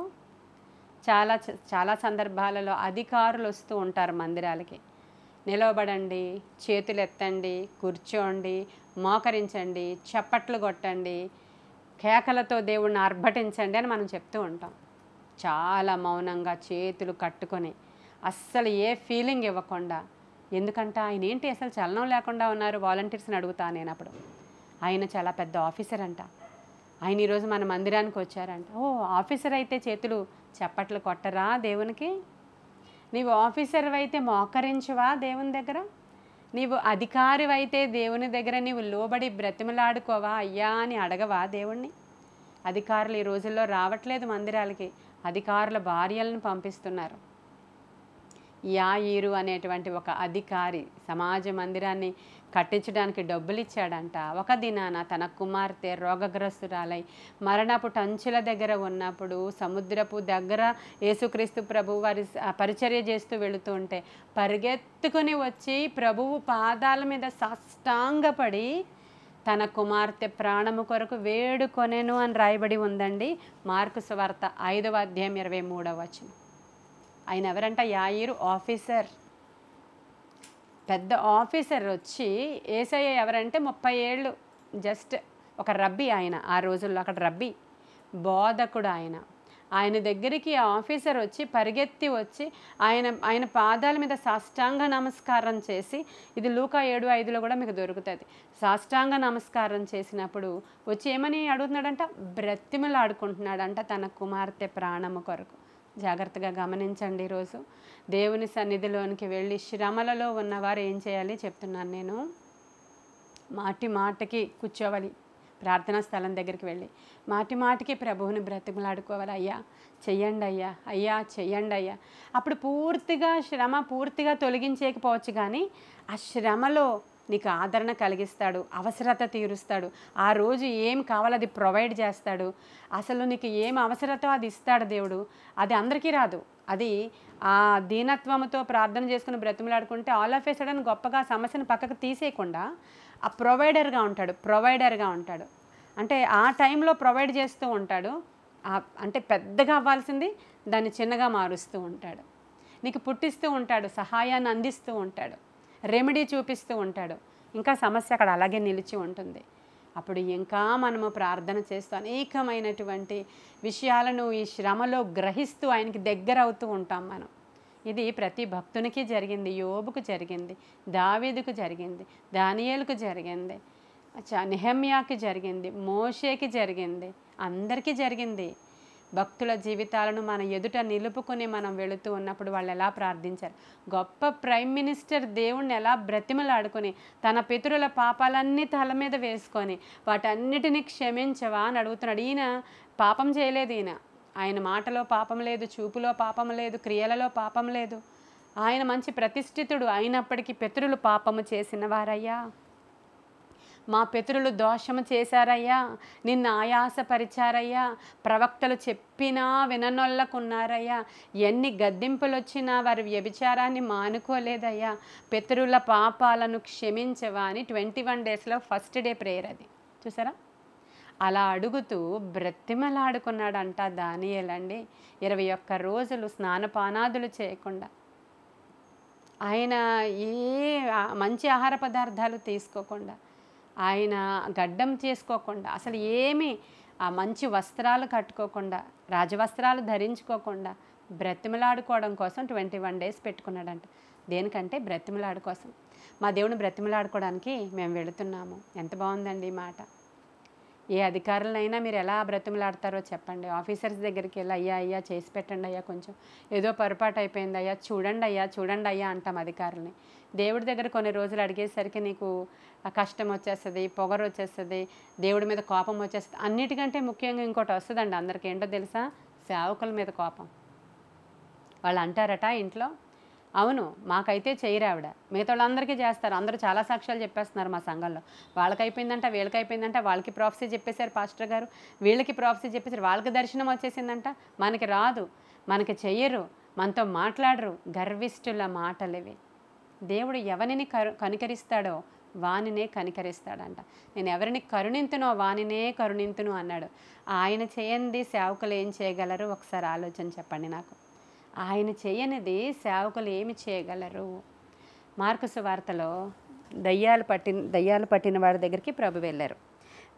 చాలా సందర్భాలలో అధికారులు వస్తూ ఉంటారు మందిరాలకి. నిలవబడండి, చేతులు ఎత్తండి, కూర్చోండి, మోకరించండి, చప్పట్లు కొట్టండి, కేకలతో దేవుణ్ణి ఆర్భటించండి అని మనం చెప్తూ ఉంటాం. చాలా మౌనంగా చేతులు కట్టుకొని అస్సలు ఏ ఫీలింగ్ ఇవ్వకుండా. ఎందుకంటే ఆయన ఏంటి అసలు చలనం లేకుండా ఉన్నారు? వాలంటీర్స్ని అడుగుతా నేను అప్పుడు. ఆయన చాలా పెద్ద ఆఫీసర్ అంట, ఆయన ఈరోజు మన మందిరానికి వచ్చారంట. ఓ ఆఫీసర్ అయితే చేతులు చప్పట్లు కొట్టరా దేవునికి? నీవు ఆఫీసర్ అయితే మోకరించవా దేవుని దగ్గర? నీవు అధికారి అయితే దేవుని దగ్గర నీవు లోబడి బ్రతిమలాడుకోవా, అయ్యా అని అడగవా దేవుణ్ణి? అధికారులు ఈ రోజుల్లో రావట్లేదు మందిరాలకి, అధికారుల భార్యలను పంపిస్తున్నారు. యాయీరు అనేటువంటి ఒక అధికారి సమాజ మందిరాన్ని కట్టించడానికి డబ్బులు ఇచ్చాడంట. ఒక దినాన తన కుమార్తె రోగగ్రస్తురాలై మరణపు టంచుల దగ్గర ఉన్నప్పుడు, సముద్రపు దగ్గర యేసుక్రీస్తు ప్రభువు వారి పరిచర్య చేస్తూ వెళుతూ ఉంటే పరిగెత్తుకుని వచ్చి ప్రభువు పాదాల మీద సాష్టాంగపడి తన కుమార్తె ప్రాణము కొరకు వేడుకొనెను అని రాయబడి ఉందండి. మార్కు సువార్త 5వ అధ్యాయం 23వ వచనం. ఆయన ఎవరంట? యాయీరు ఆఫీసర్, పెద్ద ఆఫీసర్. వచ్చి యేసయ్య ఎవరంటే 30 ఏళ్ళు, జస్ట్ ఒక రబ్బీ ఆయన. ఆ రోజుల్లో అక్కడ రబ్బీ, బోధకుడు ఆయన. ఆయన దగ్గరికి ఆ ఆఫీసర్ వచ్చి పరిగెత్తి వచ్చి ఆయన పాదాల మీద సాష్టాంగ నమస్కారం చేసి, ఇది లూకా 7:5లో కూడా మీకు దొరుకుతుంది. సాష్టాంగ నమస్కారం చేసినప్పుడు వచ్చి ఏమని అడుగుతున్నాడంట, బ్రతిమలాడుకుంటున్నాడంట తన కుమార్తె ప్రాణము కొరకు. జాగ్రత్తగా గమనించండి. ఈరోజు దేవుని సన్నిధిలోనికి వెళ్ళి శ్రమలలో ఉన్నవారు ఏం చేయాలి చెప్తున్నాను నేను. మాటి మాటకి కూర్చోవాలి, ప్రార్థనా స్థలం దగ్గరికి వెళ్ళి మాటి మాటికి ప్రభువుని బ్రతిమలాడుకోవాలి. అయ్యా చెయ్యండి అయ్యా, అయ్యా చెయ్యండి అయ్యా. అప్పుడు పూర్తిగా శ్రమ పూర్తిగా తొలగించేయకపోవచ్చు, కానీ ఆ శ్రమలో నీకు ఆదరణ కలిగిస్తాడు, అవసరత తీరుస్తాడు. ఆ రోజు ఏం కావాలో అది ప్రొవైడ్ చేస్తాడు. అసలు నీకు ఏం అవసరతో అది ఇస్తాడు దేవుడు. అది అందరికీ రాదు. అది ఆ దీనత్వంతో ప్రార్థన చేసుకుని బ్రతిమలాడుకుంటే ఆల్ ఆఫ్ ఏ సడన్ గొప్పగా సమస్యను పక్కకు తీసేయకుండా ఆ ప్రొవైడర్గా ఉంటాడు. అంటే ఆ టైంలో ప్రొవైడ్ చేస్తూ ఉంటాడు. అంటే పెద్దగా అవ్వాల్సింది దాన్ని చిన్నగా మారుస్తూ ఉంటాడు. నీకు పుట్టిస్తూ ఉంటాడు, సహాయాన్ని అందిస్తూ ఉంటాడు, రెమెడీ చూపిస్తూ ఉంటాడు. ఇంకా సమస్య అక్కడ అలాగే నిలిచి ఉంటుంది. అప్పుడు ఇంకా మనము ప్రార్థన చేస్తూ అనేకమైనటువంటి విషయాలను ఈ శ్రమలో గ్రహిస్తూ ఆయనకి దగ్గర అవుతూ ఉంటాం మనం. ఇది ప్రతి భక్తునికి జరిగింది. యోబుకు జరిగింది, దావీదుకు జరిగింది, దానియేలుకు జరిగింది, నెహమ్యాకి జరిగింది, మోషేకి జరిగింది, అందరికీ జరిగింది. భక్తుల జీవితాలను మన ఎదుట నిలుపుకొని మనం వెళుతూ ఉన్నప్పుడు వాళ్ళు ఎలా ప్రార్థించారు. గొప్ప ప్రైమ్ మినిస్టర్ దేవుణ్ణి ఎలా బ్రతిమలాడుకొని తన పితరుల పాపాలన్నీ తల మీద వేసుకొని వాటన్నిటినీ క్షమించవా అని అడుగుతున్నాడు. ఈయన పాపం చేయలేదు. ఆయన మాటలో పాపం లేదు, చూపులో పాపం లేదు, క్రియలలో పాపం లేదు. ఆయన మంచి ప్రతిష్ఠితుడు అయినప్పటికీ పితరులు పాపము చేసిన వారయ్యా, మా పితరులు దోషము చేశారయ్యా, నిన్ను ఆయాసపరిచారయ్యా, ప్రవక్తలు చెప్పినా విననొల్లకున్నారయ్యా, ఎన్ని గద్దింపులు వచ్చినా వారి వ్యభిచారాన్ని మానుకోలేదయ్యా, పితరుల పాపాలను క్షమించవా అని 21 డేస్లో ఫస్ట్ డే ప్రేయర్ అది. చూసారా, అలా అడుగుతూ బ్రతిమలాడుకున్నాడంట దానియేలండి. 21 రోజులు స్నానపానాదులు చేయకుండా, ఆయన ఏ మంచి ఆహార పదార్థాలు తీసుకోకుండా, ఆయన గడ్డం చేసుకోకుండా, అసలు ఏమీ ఆ మంచి వస్త్రాలు కట్టుకోకుండా, రాజవస్త్రాలు ధరించుకోకుండా బ్రతిమలాడుకోవడం కోసం 21 డేస్ పెట్టుకున్నాడంట. దేనికంటే బ్రతిమలాడు కోసం. మా దేవుని బ్రతిమలాడుకోవడానికి మేము వెళుతున్నాము. ఎంత బాగుందండి ఈ మాట. ఏ అధికారులైనా మీరు ఎలా బ్రతిమలాడతారో చెప్పండి. ఆఫీసర్స్ దగ్గరికి వెళ్ళి అయ్యా అయ్యా చేసి పెట్టండి అయ్యా, కొంచెం ఏదో పొరపాటు అయిపోయింది అయ్యా, చూడండి అయ్యా అంటాం అధికారులని. దేవుడి దగ్గర కొన్ని రోజులు అడిగేసరికి నీకు కష్టం వచ్చేస్తుంది, పొగరు వచ్చేస్తుంది, దేవుడి మీద కోపం వచ్చేస్తుంది. అన్నిటికంటే ముఖ్యంగా ఇంకోటి వస్తుందండి అందరికీ. ఏంటో తెలుసా? సేవకుల మీద కోపం. వాళ్ళు అంటారట ఇంట్లో, అవును మాకైతే చేయరావిడ, మిగతా వాళ్ళందరికీ చేస్తారు, అందరూ చాలా సాక్ష్యాలు చెప్పేస్తున్నారు మా సంఘంలో, వాళ్ళకైపోయిందంట వీళ్ళకైపోయిందంట, వాళ్ళకి ప్రాఫెసీ చెప్పేశారు పాస్టర్ గారు, వీళ్ళకి ప్రాఫెసీ చెప్పేశారు, వాళ్ళకి దర్శనం వచ్చేసిందంట, మనకి రాదు, మనకి చెయ్యరు, మనతో మాట్లాడరు. గర్విష్ఠుల మాటలివి. దేవుడు ఎవరిని కనికరిస్తాడో వానినే కనికరిస్తాడంట. నేను ఎవరిని కరుణింతునో వానినే కరుణింతును అన్నాడు. ఆయన చేయండి సేవకులు ఏం చేయగలరు? ఒకసారి ఆలోచన చెప్పండి నాకు. ఆయన చేయనిది సేవకులు ఏమి చేయగలరు? మార్కు సువార్తలో దయ్యాలు పట్టిన వాడి దగ్గరికి ప్రభు వెళ్ళారు.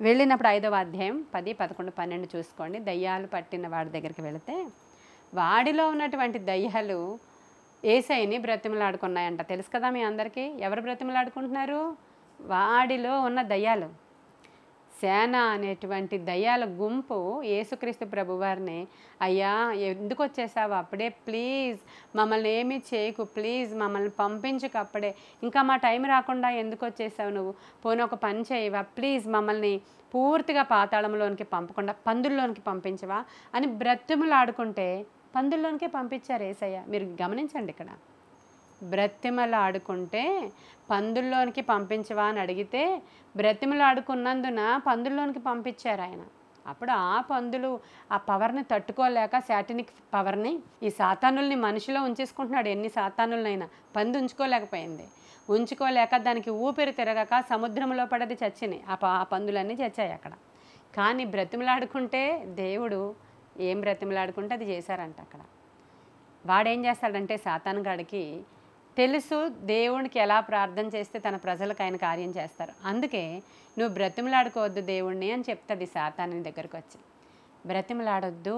వెళ్ళినప్పుడు 5వ అధ్యాయం 10, 11, 12 చూసుకోండి. దయ్యాలు పట్టిన వాడి దగ్గరికి వెళితే వాడిలో ఉన్నటువంటి దయ్యాలు యేసయ్యని బ్రతిమలాడుకున్నాయంట. తెలుసు కదా మీ అందరికీ. ఎవరు బ్రతిమలాడుకుంటున్నారు? వాడిలో ఉన్న దయ్యాలు. సేన అనేటువంటి దయ్యాల గుంపు యేసుక్రీస్తు ప్రభువారిని, అయ్యా ఎందుకు వచ్చేసావు అప్పుడే, ప్లీజ్ మమ్మల్ని ఏమీ చేయకు, ప్లీజ్ మమ్మల్ని పంపించుకు అప్పుడే, ఇంకా మా టైం రాకుండా ఎందుకు వచ్చేసావు నువ్వు, పోనీ ఒక పని చేయవా, ప్లీజ్ మమ్మల్ని పూర్తిగా పాతాళంలోనికి పంపకుండా పందుల్లోనికి పంపించవా అని బ్రతిమలాడుకుంటే పందుల్లోనికే పంపించారు యేసయ్య. మీరు గమనించండి, ఇక్కడ బ్రతిమలాడుకుంటే పందుల్లోనికి పంపించవా అని అడిగితే బ్రతిమలాడుకున్నందున పందుల్లోనికి పంపించారు ఆయన. అప్పుడు ఆ పందులు ఆ పవర్ని తట్టుకోలేక, శాటనిక్ పవర్ని, ఈ సాతానుల్ని మనిషిలో ఉంచేసుకుంటున్నాడు. ఎన్ని సాతానులనైనా పంది ఉంచుకోలేక దానికి ఊపిరి తిరగక సముద్రంలో పడది చచ్చినాయి. ఆ పందులన్నీ చచ్చాయి అక్కడ. కానీ బ్రతిమలాడుకుంటే దేవుడు ఏం బ్రతిమలాడుకుంటే అది చేశారంట అక్కడ. వాడేం చేస్తాడంటే సాతానుగాడికి తెలుసు దేవునికి ఎలా ప్రార్థన చేస్తే తన ప్రజలకు ఆయన కార్యం చేస్తారు. అందుకే నువ్వు బ్రతిమలాడుకోవద్దు దేవుణ్ణి అని చెప్తుంది సాతాను దగ్గరకు వచ్చి. బ్రతిమలాడొద్దు,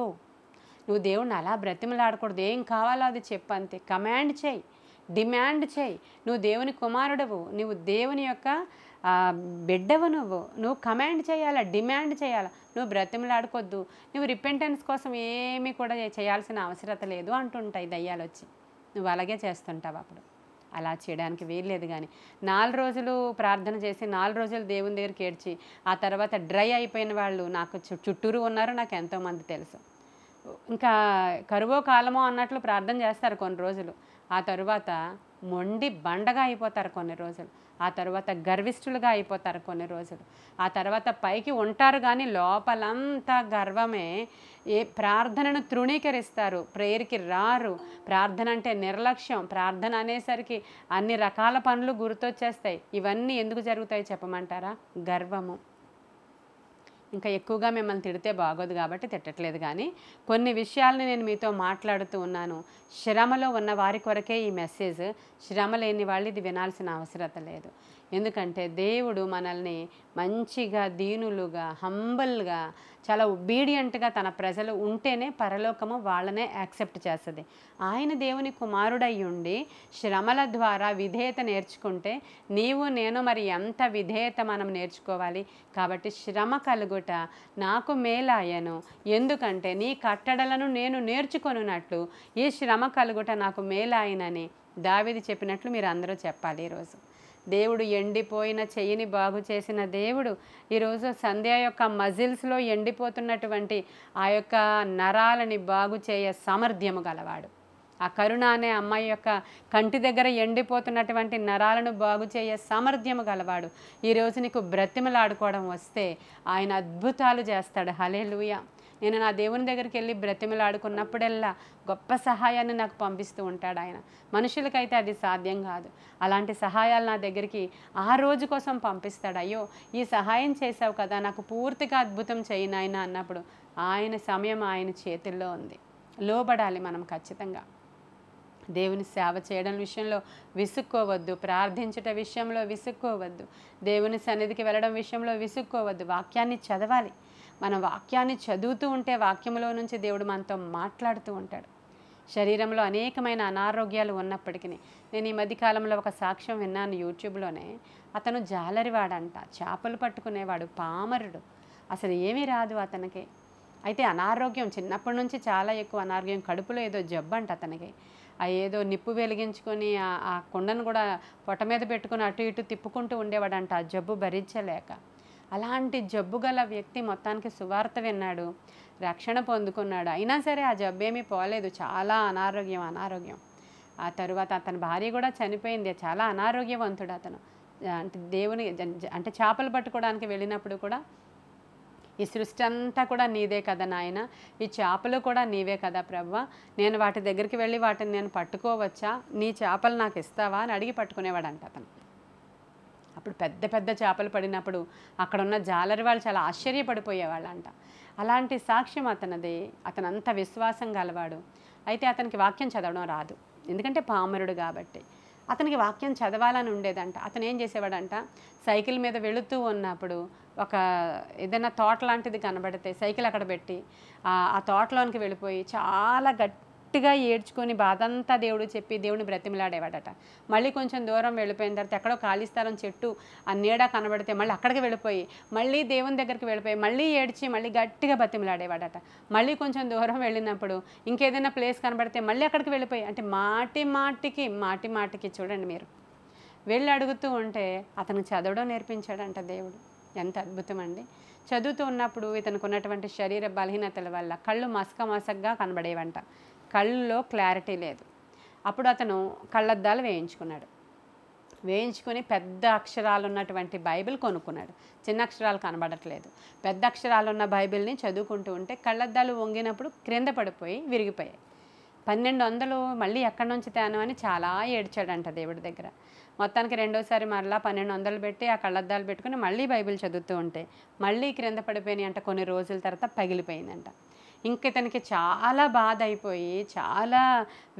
నువ్వు దేవుణ్ణి అలా బ్రతిమలాడకూడదు. ఏం కావాలో అది చెప్పు అంతే. కమాండ్ చేయి, డిమాండ్ చేయి. నువ్వు దేవుని కుమారుడవు, నువ్వు దేవుని యొక్క బిడ్డవు. నువ్వు కమాండ్ చేయాలా, డిమాండ్ చేయాలా. నువ్వు బ్రతిమలాడుకోవద్దు. నువ్వు రిపెంటెన్స్ కోసం ఏమీ కూడా చేయాల్సిన అవసరత లేదు అంటుంటాయి దయ్యాలు వచ్చి. నువ్వు అలాగే చేస్తుంటావు. అప్పుడు అలా చేయడానికి వీల్లేదు. కానీ 4 రోజులు ప్రార్థన చేసి 4 రోజులు దేవుని దగ్గరికి ఏడ్చి ఆ తర్వాత డ్రై అయిపోయిన వాళ్ళు నాకు చుట్టూరు ఉన్నారు. నాకు ఎంతోమంది తెలుసు. ఇంకా కరువో కాలమో అన్నట్లు ప్రార్థన చేస్తారు కొన్ని రోజులు. ఆ తరువాత మొండి బండగా అయిపోతారు కొన్ని రోజులు. ఆ తర్వాత గర్విష్ఠులుగా అయిపోతారు కొన్ని రోజులు. ఆ తర్వాత పైకి ఉంటారు కానీ లోపలంతా గర్వమే. ప్రార్థనను తృణీకరిస్తారు, ప్రేయర్కి రారు. ప్రార్థన అంటే నిర్లక్ష్యం. ప్రార్థన అనేసరికి అన్ని రకాల పనులు గుర్తొచ్చేస్తాయి. ఇవన్నీ ఎందుకు జరుగుతాయి చెప్పమంటారా? గర్వము. ఇంకా ఎక్కువగా మిమ్మల్ని తిడితే బాగోదు కాబట్టి తిట్టట్లేదు. కానీ కొన్ని విషయాలని నేను మీతో మాట్లాడుతూ ఉన్నాను. శ్రమలో ఉన్న వారి కొరకే ఈ మెసేజ్. శ్రమ లేని వాళ్ళు ఇది వినాల్సిన అవసరత లేదు. ఎందుకంటే దేవుడు మనల్ని మంచిగా, దీనులుగా, హంబల్గా, చాలా ఒబీడియంట్గా తన ప్రజలు ఉంటేనే పరలోకము వాళ్ళనే యాక్సెప్ట్ చేస్తుంది. ఆయన దేవుని కుమారుడై ఉండి శ్రమల ద్వారా విధేయత నేర్చుకుంటే నీవు నేను మరి ఎంత విధేయత మనం నేర్చుకోవాలి. కాబట్టి శ్రమ కలుగుట నాకు మేలాయను, ఎందుకంటే నీ కట్టడలను నేను నేర్చుకొనున్నట్లు ఈ శ్రమ కలుగుట నాకు మేలాయనని దావీదు చెప్పినట్లు మీరు అందరూ చెప్పాలి. ఈరోజు దేవుడు ఎండిపోయిన చెయ్యిని బాగు చేసిన దేవుడు ఈరోజు సంధ్య యొక్క మజిల్స్లో ఎండిపోతున్నటువంటి ఆ యొక్క నరాలని బాగు చేయ సామర్థ్యము గలవాడు. ఆ కరుణ అనే అమ్మాయి యొక్క కంటి దగ్గర ఎండిపోతున్నటువంటి నరాలను బాగు చేయ సామర్థ్యము గలవాడు. ఈరోజు నీకు బ్రతిమలాడుకోవడం వస్తే ఆయన అద్భుతాలు చేస్తాడు. హల్లెలూయా. నేను నా దేవుని దగ్గరికి వెళ్ళి బ్రతిమలాడుకున్నప్పుడల్లా గొప్ప సహాయాన్ని నాకు పంపిస్తూ ఉంటాడు ఆయన. మనుషులకైతే అది సాధ్యం కాదు. అలాంటి సహాయాలు నా దగ్గరికి ఆ రోజు కోసం పంపిస్తాడు. అయ్యో ఈ సహాయం చేసావు కదా, నాకు పూర్తిగా అద్భుతం చేయి నాయనా అన్నప్పుడు ఆయన సమయం ఆయన చేతుల్లో ఉంది. లోబడాలి మనం ఖచ్చితంగా. దేవుని సేవ చేయడం విషయంలో విసుక్కోవద్దు. ప్రార్థించుట విషయంలో విసుక్కోవద్దు. దేవుని సన్నిధికి వెళ్ళడం విషయంలో విసుక్కోవద్దు. వాక్యాన్ని చదవాలి. మనం వాక్యాన్ని చదువుతూ ఉంటే వాక్యంలో నుంచి దేవుడు మనతో మాట్లాడుతూ ఉంటాడు. శరీరంలో అనేకమైన అనారోగ్యాలు ఉన్నప్పటికీ నేను ఈ మధ్యకాలంలో ఒక సాక్ష్యం విన్నాను యూట్యూబ్లోనే. అతను జాలరివాడంట, చేపలు పట్టుకునేవాడు, పామరుడు, అసలు ఏమీ రాదు అతనికి. అయితే అనారోగ్యం చిన్నప్పటి నుంచి చాలా ఎక్కువ అనారోగ్యం, కడుపులో ఏదో జబ్బు అంట అతనికి. ఏదో నిప్పు వెలిగించుకొని ఆ కుండను కూడా పొట్ట మీద పెట్టుకుని అటు ఇటు తిప్పుకుంటూ ఉండేవాడంట ఆ జబ్బు భరించలేక. అలాంటి జబ్బు గల వ్యక్తి మొత్తానికి సువార్త విన్నాడు, రక్షణ పొందుకున్నాడు. అయినా సరే ఆ జబ్బు ఏమీ పోలేదు. చాలా అనారోగ్యం. ఆ తరువాత అతని భార్య కూడా చనిపోయింది. చాలా అనారోగ్యవంతుడు అతను. అంటే దేవుని అంటే చేపలు పట్టుకోవడానికి వెళ్ళినప్పుడు కూడా ఈ సృష్టి అంతా కూడా నీదే కదా నాయన, ఈ చేపలు కూడా నీవే కదా ప్రభువా, నేను వాటి దగ్గరికి వెళ్ళి వాటిని నేను పట్టుకోవచ్చా, నీ చేపలు నాకు ఇస్తావా అని అడిగి పట్టుకునేవాడంట అతను. అప్పుడు పెద్ద పెద్ద చేపలు పడినప్పుడు అక్కడ ఉన్న జాలరి వాళ్ళు చాలా ఆశ్చర్యపడిపోయేవాళ్ళంట. అలాంటి సాక్ష్యం అతనిది. అతను అంత విశ్వాసం గలవాడు. అయితే అతనికి వాక్యం చదవడం రాదు, ఎందుకంటే పామరుడు కాబట్టి. అతనికి వాక్యం చదవాలని ఉండేదంట. అతను ఏం చేసేవాడంట, సైకిల్ మీద వెళుతూ ఉన్నప్పుడు ఒక ఏదైనా తోట లాంటిది కనబడితే సైకిల్ అక్కడ పెట్టి ఆ తోటలోనికి వెళ్ళిపోయి చాలా గట్టిగా ఏడ్చుకొని బాధంతా దేవుడు చెప్పి దేవుని బ్రతిమలాడేవాడట. మళ్ళీ కొంచెం దూరం వెళ్ళిపోయిన తర్వాత ఎక్కడో ఖాళీ స్థలం చెట్టు ఆ నీడ కనబడితే మళ్ళీ అక్కడికి వెళ్ళిపోయి మళ్ళీ దేవుని దగ్గరికి వెళ్ళిపోయి మళ్ళీ ఏడ్చి మళ్ళీ గట్టిగా బ్రతిమలాడేవాడట. మళ్ళీ కొంచెం దూరం వెళ్ళినప్పుడు ఇంకేదైనా ప్లేస్ కనబడితే మళ్ళీ అక్కడికి వెళ్ళిపోయి, అంటే మాటి మాటికి చూడండి మీరు వెళ్ళి అడుగుతూ ఉంటే అతనికి చదవడం నేర్పించాడంట దేవుడు. ఎంత అద్భుతం అండి. చదువుతూ ఉన్నప్పుడు ఇతనికి ఉన్నటువంటి శరీర బలహీనతల వల్ల కళ్ళు మసకగా కనబడేవంట. కళ్ళులో క్లారిటీ లేదు. అప్పుడు అతను కళ్ళద్దాలు వేయించుకొని పెద్ద అక్షరాలు ఉన్నటువంటి బైబిల్ కొనుక్కున్నాడు. చిన్న అక్షరాలు కనబడట్లేదు. పెద్ద అక్షరాలు ఉన్న బైబిల్ని చదువుకుంటూ ఉంటే కళ్ళద్దాలు వంగినప్పుడు క్రింద పడిపోయి విరిగిపోయాయి. 1200 మళ్ళీ ఎక్కడి నుంచి తేను అని చాలా ఏడ్చాడంట దేవుడి దగ్గర. మొత్తానికి రెండోసారి మరలా 1200 పెట్టి ఆ కళ్ళద్దాలు పెట్టుకుని మళ్ళీ బైబిల్ చదువుతూ ఉంటే మళ్ళీ క్రింద పడిపోయినాయి అంట. కొన్ని రోజుల తర్వాత పగిలిపోయిందంట. ఇంక ఇతనికి చాలా బాధ అయిపోయి, చాలా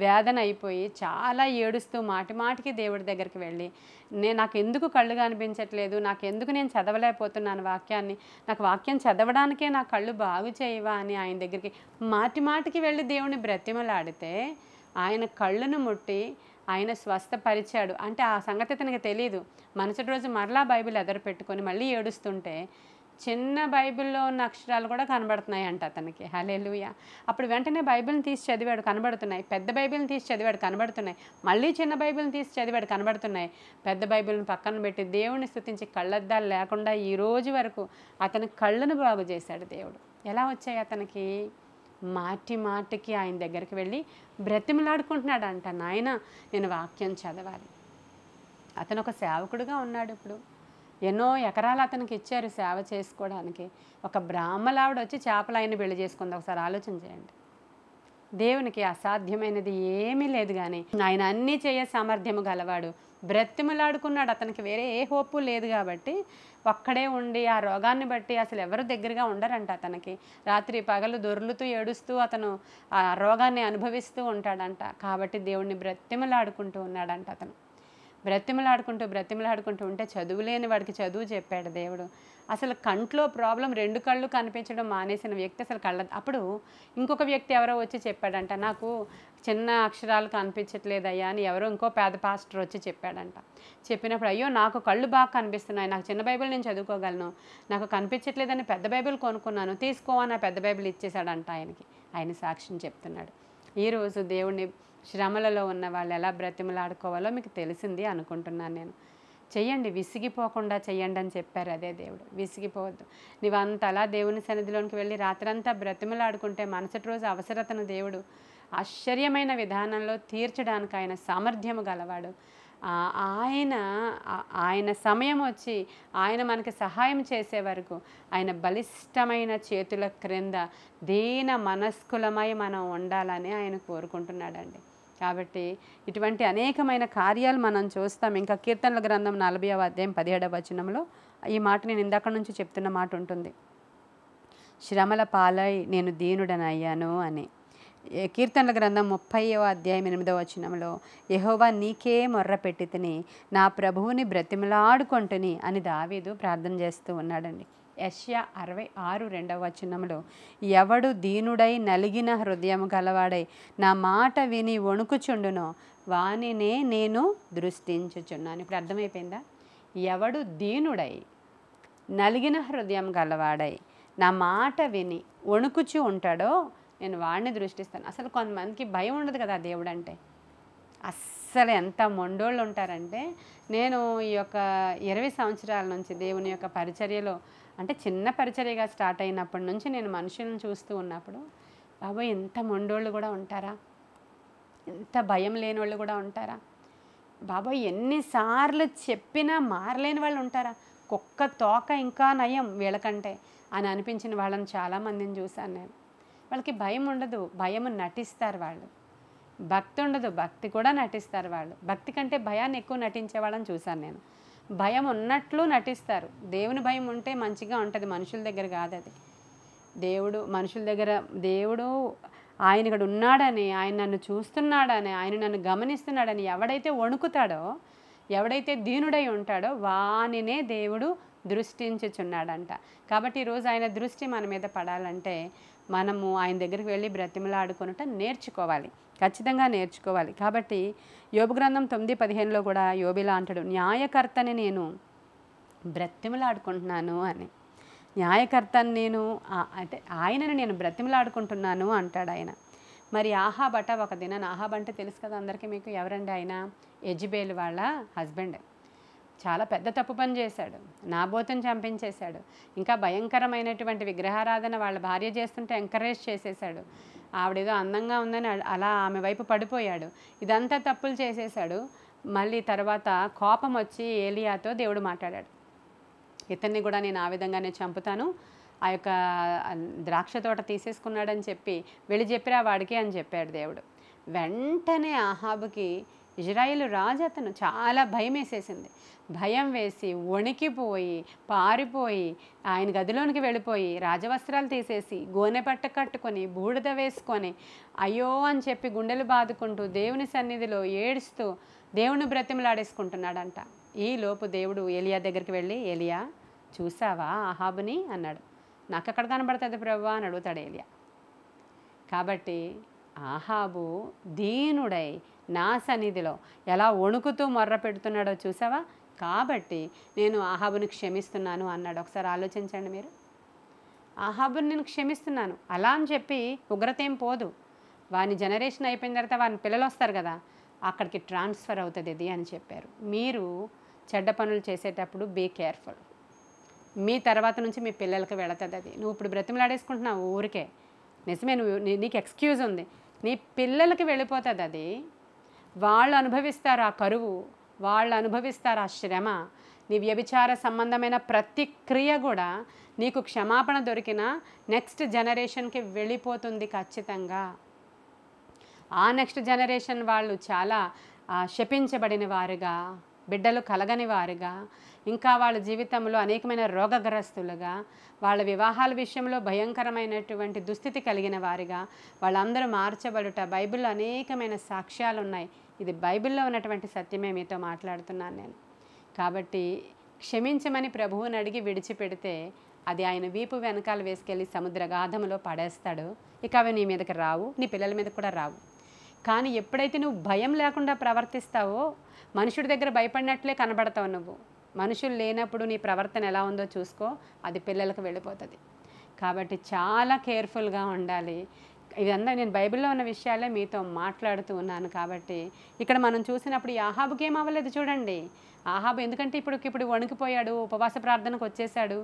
వేదన అయిపోయి, చాలా ఏడుస్తూ మాటికి దేవుడి దగ్గరికి వెళ్ళి, నాకెందుకు కళ్ళు కనిపించట్లేదు, నాకెందుకు నేను చదవలేకపోతున్నాను వాక్యాన్ని, నాకు వాక్యం చదవడానికే నా కళ్ళు బాగు చేయవా అని ఆయన దగ్గరికి మాటికి వెళ్ళి దేవుని బ్రతిమలాడితే ఆయన కళ్ళును ముట్టి ఆయన స్వస్థపరిచాడు. అంటే ఆ సంగతి అతనికి తెలీదు. మరుసటి రోజు మరలా బైబిల్ ఎదరు పెట్టుకొని మళ్ళీ ఏడుస్తుంటే చిన్న బైబిల్లో ఉన్న అక్షరాలు కూడా కనబడుతున్నాయి అంట అతనికి. హల్లెలూయా. అప్పుడు వెంటనే బైబిల్ని తీసి చదివాడు, కనబడుతున్నాయి. పెద్ద బైబిల్ని తీసి చదివాడు, కనబడుతున్నాయి. మళ్ళీ చిన్న బైబిల్ని తీసి చదివాడు, కనబడుతున్నాయి. పెద్ద బైబిల్ని పక్కన పెట్టి దేవుని స్తుతించి కళ్ళద్దాలు లేకుండా ఈ రోజు వరకు అతని కళ్ళను బాగు చేశాడు దేవుడు. ఎలా వచ్చాయి అతనికి? మాటికి ఆయన దగ్గరికి వెళ్ళి బ్రతిమలాడుకుంటున్నాడంట, నాయన నేను వాక్యం చదవాలి. అతను ఒక సేవకుడుగా ఉన్నాడు. ఇప్పుడు ఎన్నో ఎకరాలు అతనికి ఇచ్చారు సేవ చేసుకోవడానికి. ఒక బ్రాహ్మలావిడ వచ్చి చేపలు ఆయన పెళ్లి చేసుకుంది. ఒకసారి ఆలోచన చేయండి. దేవునికి అసాధ్యమైనది ఏమీ లేదు. కానీ ఆయన అన్నీ చేయ సామర్థ్యము గలవాడు. బ్రతిమలాడుకున్నాడు. అతనికి వేరే ఏ హోపు లేదు కాబట్టి ఒక్కడే ఉండి ఆ రోగాన్ని బట్టి అసలు ఎవరు దగ్గరగా ఉండరంట అతనికి. రాత్రి పగలు దొర్లుతూ ఏడుస్తూ అతను ఆ రోగాన్ని అనుభవిస్తూ ఉంటాడంట. కాబట్టి దేవుణ్ణి బ్రతిమలాడుకుంటూ ఉన్నాడంట అతను. బ్రతిమలాడుకుంటూ ఉంటే చదువులేని వాడికి చదువు చెప్పాడు దేవుడు. అసలు కంట్లో ప్రాబ్లం, 2 కళ్ళు కనిపించడం మానేసిన వ్యక్తి అసలు అప్పుడు ఇంకొక వ్యక్తి ఎవరో వచ్చి చెప్పాడంట, నాకు చిన్న అక్షరాలు కనిపించట్లేదయ్యా అని ఎవరో ఇంకో పేద పాస్టర్ వచ్చి చెప్పాడంట. చెప్పినప్పుడు అయ్యో నాకు కళ్ళు బాగా కనిపిస్తున్నాయి, నాకు చిన్న బైబిల్ నేను చదువుకోగలను, నాకు కనిపించట్లేదని పెద్ద బైబిల్ కొనుక్కున్నాను, తీసుకో అని పెద్ద బైబిల్ ఇచ్చేశాడంట ఆయనకి. ఆయన సాక్ష్యం చెప్తున్నాడు. ఈరోజు దేవుణ్ణి శ్రమలలో ఉన్న వాళ్ళు ఎలా బ్రతిమలాడుకోవాలో మీకు తెలిసింది అనుకుంటున్నాను నేను. చెయ్యండి, విసిగిపోకుండా చెయ్యండి అని చెప్పారు అదే దేవుడు. విసిగిపోవద్దు. నీవంతలా దేవుని సన్నిధిలోనికి వెళ్ళి రాత్రంతా బ్రతిమలాడుకుంటే మరుసటి రోజు అవసరతను దేవుడు ఆశ్చర్యమైన విధానంలో తీర్చడానికి ఆయన సామర్థ్యము గలవాడు. ఆయన సమయం వచ్చి ఆయన మనకి సహాయం చేసే వరకు ఆయన బలిష్టమైన చేతుల క్రింద దీన మనస్కులమై మనం ఉండాలని ఆయన కోరుకుంటున్నాడండి. కాబట్టి ఇటువంటి అనేకమైన కార్యాలు మనం చూస్తాం. ఇంకా కీర్తనల గ్రంథం 40వ అధ్యాయం 17వ వచనంలో ఈ మాట నేను ఇందాక నుంచి చెప్తున్న మాట ఉంటుంది. శ్రమల పాలై నేను దీనుడనయ్యాను అని. కీర్తనల గ్రంథం 30వ అధ్యాయం 8వ వచనంలో యెహోవా నీకే మొర్ర పెట్టి తిని నా ప్రభువుని బ్రతిమలాడుకొంటిని అని దావీదు ప్రార్థన చేస్తూ ఉన్నాడండి. యెషయా 66 2వ వచనంలో ఎవడు దీనుడై నలిగిన హృదయము గలవాడై నా మాట విని వణుకుచుండునో వానినే నేను దృష్టించుచున్నాను. ఇప్పుడు అర్థమైపోయిందా? ఎవడు దీనుడై నలిగిన హృదయం గలవాడై నా మాట విని వణుకుచు ఉంటాడో నేను వాడిని దృష్టిస్తాను. అసలు కొంతమందికి భయం ఉండదు కదా దేవుడు అంటే. అస్సలు ఎంత మొండోళ్ళు ఉంటారంటే, నేను ఈ యొక్క 20 సంవత్సరాల నుంచి దేవుని యొక్క పరిచర్యలో, అంటే చిన్న పరిచర్యగా స్టార్ట్ అయినప్పటి నుంచి నేను మనుషులను చూస్తూ ఉన్నప్పుడు, బాబోయ్ ఎంత మొండోళ్ళు కూడా ఉంటారా, ఎంత భయం లేని వాళ్ళు కూడా ఉంటారా, బాబోయ్ ఎన్నిసార్లు చెప్పినా మారలేని వాళ్ళు ఉంటారా, కుక్క తోక ఇంకా నయం వీళ్ళకంటే అని అనిపించిన వాళ్ళని చాలామందిని చూశాను నేను. వాళ్ళకి భయం ఉండదు, భయం నటిస్తారు వాళ్ళు. భక్తి ఉండదు, భక్తి కూడా నటిస్తారు వాళ్ళు. భక్తి కంటే భయాన్ని ఎక్కువ నటించే వాళ్ళని చూశాను నేను. భయం ఉన్నట్లు నటిస్తారు. దేవుని భయం ఉంటే మంచిగా ఉంటుంది, మనుషుల దగ్గర కాదు అది. దేవుడు మనుషుల దగ్గర, దేవుడు ఆయన ఇక్కడ ఉన్నాడని, ఆయన నన్ను చూస్తున్నాడని, ఆయన నన్ను గమనిస్తున్నాడని ఎవడైతే వణుకుతాడో, ఎవడైతే దీనుడై ఉంటాడో వానినే దేవుడు దృష్టించుచున్నాడంట. కాబట్టి ఈరోజు ఆయన దృష్టి మన మీద పడాలంటే మనము ఆయన దగ్గరికి వెళ్ళి బ్రతిమలాడుకొనుట నేర్చుకోవాలి, ఖచ్చితంగా నేర్చుకోవాలి. కాబట్టి యోబు గ్రంథం 9:15లో కూడా యోబిలా అంటాడు, న్యాయకర్తని నేను బ్రతిమలాడుకుంటున్నాను అని. న్యాయకర్తని నేను అంటే ఆయనని నేను బ్రతిమలాడుకుంటున్నాను అంటాడు ఆయన. మరి ఆహాబట ఒక దినాన, ఆహాబ్ అంటే తెలుసు కదా అందరికీ మీకు, ఎవరండి ఆయన? యెజెబెల్ వాళ్ళ హస్బెండ్. చాలా పెద్ద తప్పు పని చేశాడు, నాబోతుని చంపించేశాడు. ఇంకా భయంకరమైనటువంటి విగ్రహారాధన వాళ్ళ భార్య చేస్తుంటే ఎంకరేజ్ చేసేసాడు. ఆవిడేదో అందంగా ఉందని అలా ఆమె వైపు పడిపోయాడు. ఇదంతా తప్పులు చేసేసాడు. మళ్ళీ తర్వాత కోపం వచ్చి ఏలియాతో దేవుడు మాట్లాడాడు, ఇతన్ని కూడా నేను ఆ విధంగానే చంపుతాను, ఆ యొక్క ద్రాక్ష తోట తీసేసుకున్నాడని చెప్పి వెళ్ళి చెప్పిరా వాడికి అని చెప్పాడు దేవుడు. వెంటనే ఆహాబుకి ఇజ్రాయేలు రాజు అతను. చాలా భయం వేసేసింది. భయం వేసి వణికిపోయి పారిపోయి ఆయన గదిలోనికి వెళ్ళిపోయి రాజవస్త్రాలు తీసేసి గోనె పట్ట కట్టుకొని బూడిద వేసుకొని అయ్యో అని చెప్పి గుండెలు బాదుకుంటూ దేవుని సన్నిధిలో ఏడుస్తూ దేవుని బ్రతిమలాడేసుకుంటున్నాడంట. ఈ లోపు దేవుడు ఏలియా దగ్గరికి వెళ్ళి, ఏలియా చూసావా ఆహాబుని అన్నాడు. నాకు ఎక్కడ కనబడుతుంది ప్రభువా అని అడుగుతాడు ఏలియా. కాబట్టి ఆహాబు దీనుడై నా సన్నిధిలో ఎలా వణుకుతూ మొర్ర పెడుతున్నాడో చూసావా, కాబట్టి నేను ఆహాబుని క్షమిస్తున్నాను అన్నాడు. ఒకసారి ఆలోచించండి మీరు. ఆహాబుని నేను క్షమిస్తున్నాను అలా అని చెప్పి ఉగ్రత ఏం పోదు. వాని జనరేషన్ అయిపోయిన తర్వాత వాని పిల్లలు వస్తారు కదా, అక్కడికి ట్రాన్స్ఫర్ అవుతుంది ఇది అని చెప్పారు. మీరు చెడ్డ పనులు చేసేటప్పుడు బీ కేర్ఫుల్. మీ తర్వాత నుంచి మీ పిల్లలకి వెళుతుంది అది. నువ్వు ఇప్పుడు బ్రతిమలాడేసుకుంటున్నావు ఊరికే, నిజమే, నీకు ఎక్స్క్యూజ్ ఉంది, నీ పిల్లలకి వెళ్ళిపోతుంది అది. వాళ్ళు అనుభవిస్తారు ఆ కరువు, వాళ్ళు అనుభవిస్తారు ఆ శ్రమ. నీ వ్యభిచార సంబంధమైన ప్రతి క్రియ కూడా నీకు క్షమాపణ దొరికిన నెక్స్ట్ జనరేషన్కి వెళ్ళిపోతుంది ఖచ్చితంగా. ఆ నెక్స్ట్ జనరేషన్ వాళ్ళు చాలా శపించబడిన వారుగా, బిడ్డలు కలగని వారుగా, ఇంకా వాళ్ళ జీవితంలో అనేకమైన రోగగ్రస్తులుగా, వాళ్ళ వివాహాల విషయంలో భయంకరమైనటువంటి దుస్థితి కలిగిన వారిగా వాళ్ళందరూ మార్చబడుట బైబిల్లో అనేకమైన సాక్ష్యాలు ఉన్నాయి. ఇది బైబిల్లో ఉన్నటువంటి సత్యమే మీతో మాట్లాడుతున్నాను నేను. కాబట్టి క్షమించమని ప్రభువుని అడిగి విడిచిపెడితే అది ఆయన వీపు వెనకాల వేసుకెళ్ళి సముద్రగాధములో పడేస్తాడు. ఇక అవి నీ మీదకి రావు, నీ పిల్లల మీద కూడా రావు. కానీ ఎప్పుడైతే నువ్వు భయం లేకుండా ప్రవర్తిస్తావో మనుషుడి దగ్గర భయపడినట్లే కనబడతావు నువ్వు. మనుషులు లేనప్పుడు నీ ప్రవర్తన ఎలా ఉందో చూసుకో, అది పిల్లలకు వెళ్ళిపోతుంది. కాబట్టి చాలా కేర్ఫుల్గా ఉండాలి. ఇదంతా నేను బైబిల్లో ఉన్న విషయాలే మీతో మాట్లాడుతూ ఉన్నాను. కాబట్టి ఇక్కడ మనం చూసినప్పుడు ఈ ఆహాబుకి ఏం అవ్వలేదు చూడండి. ఆహాబు ఎందుకంటే ఇప్పుడు వణికిపోయాడు, ఉపవాస ప్రార్థనకు వచ్చేసాడు,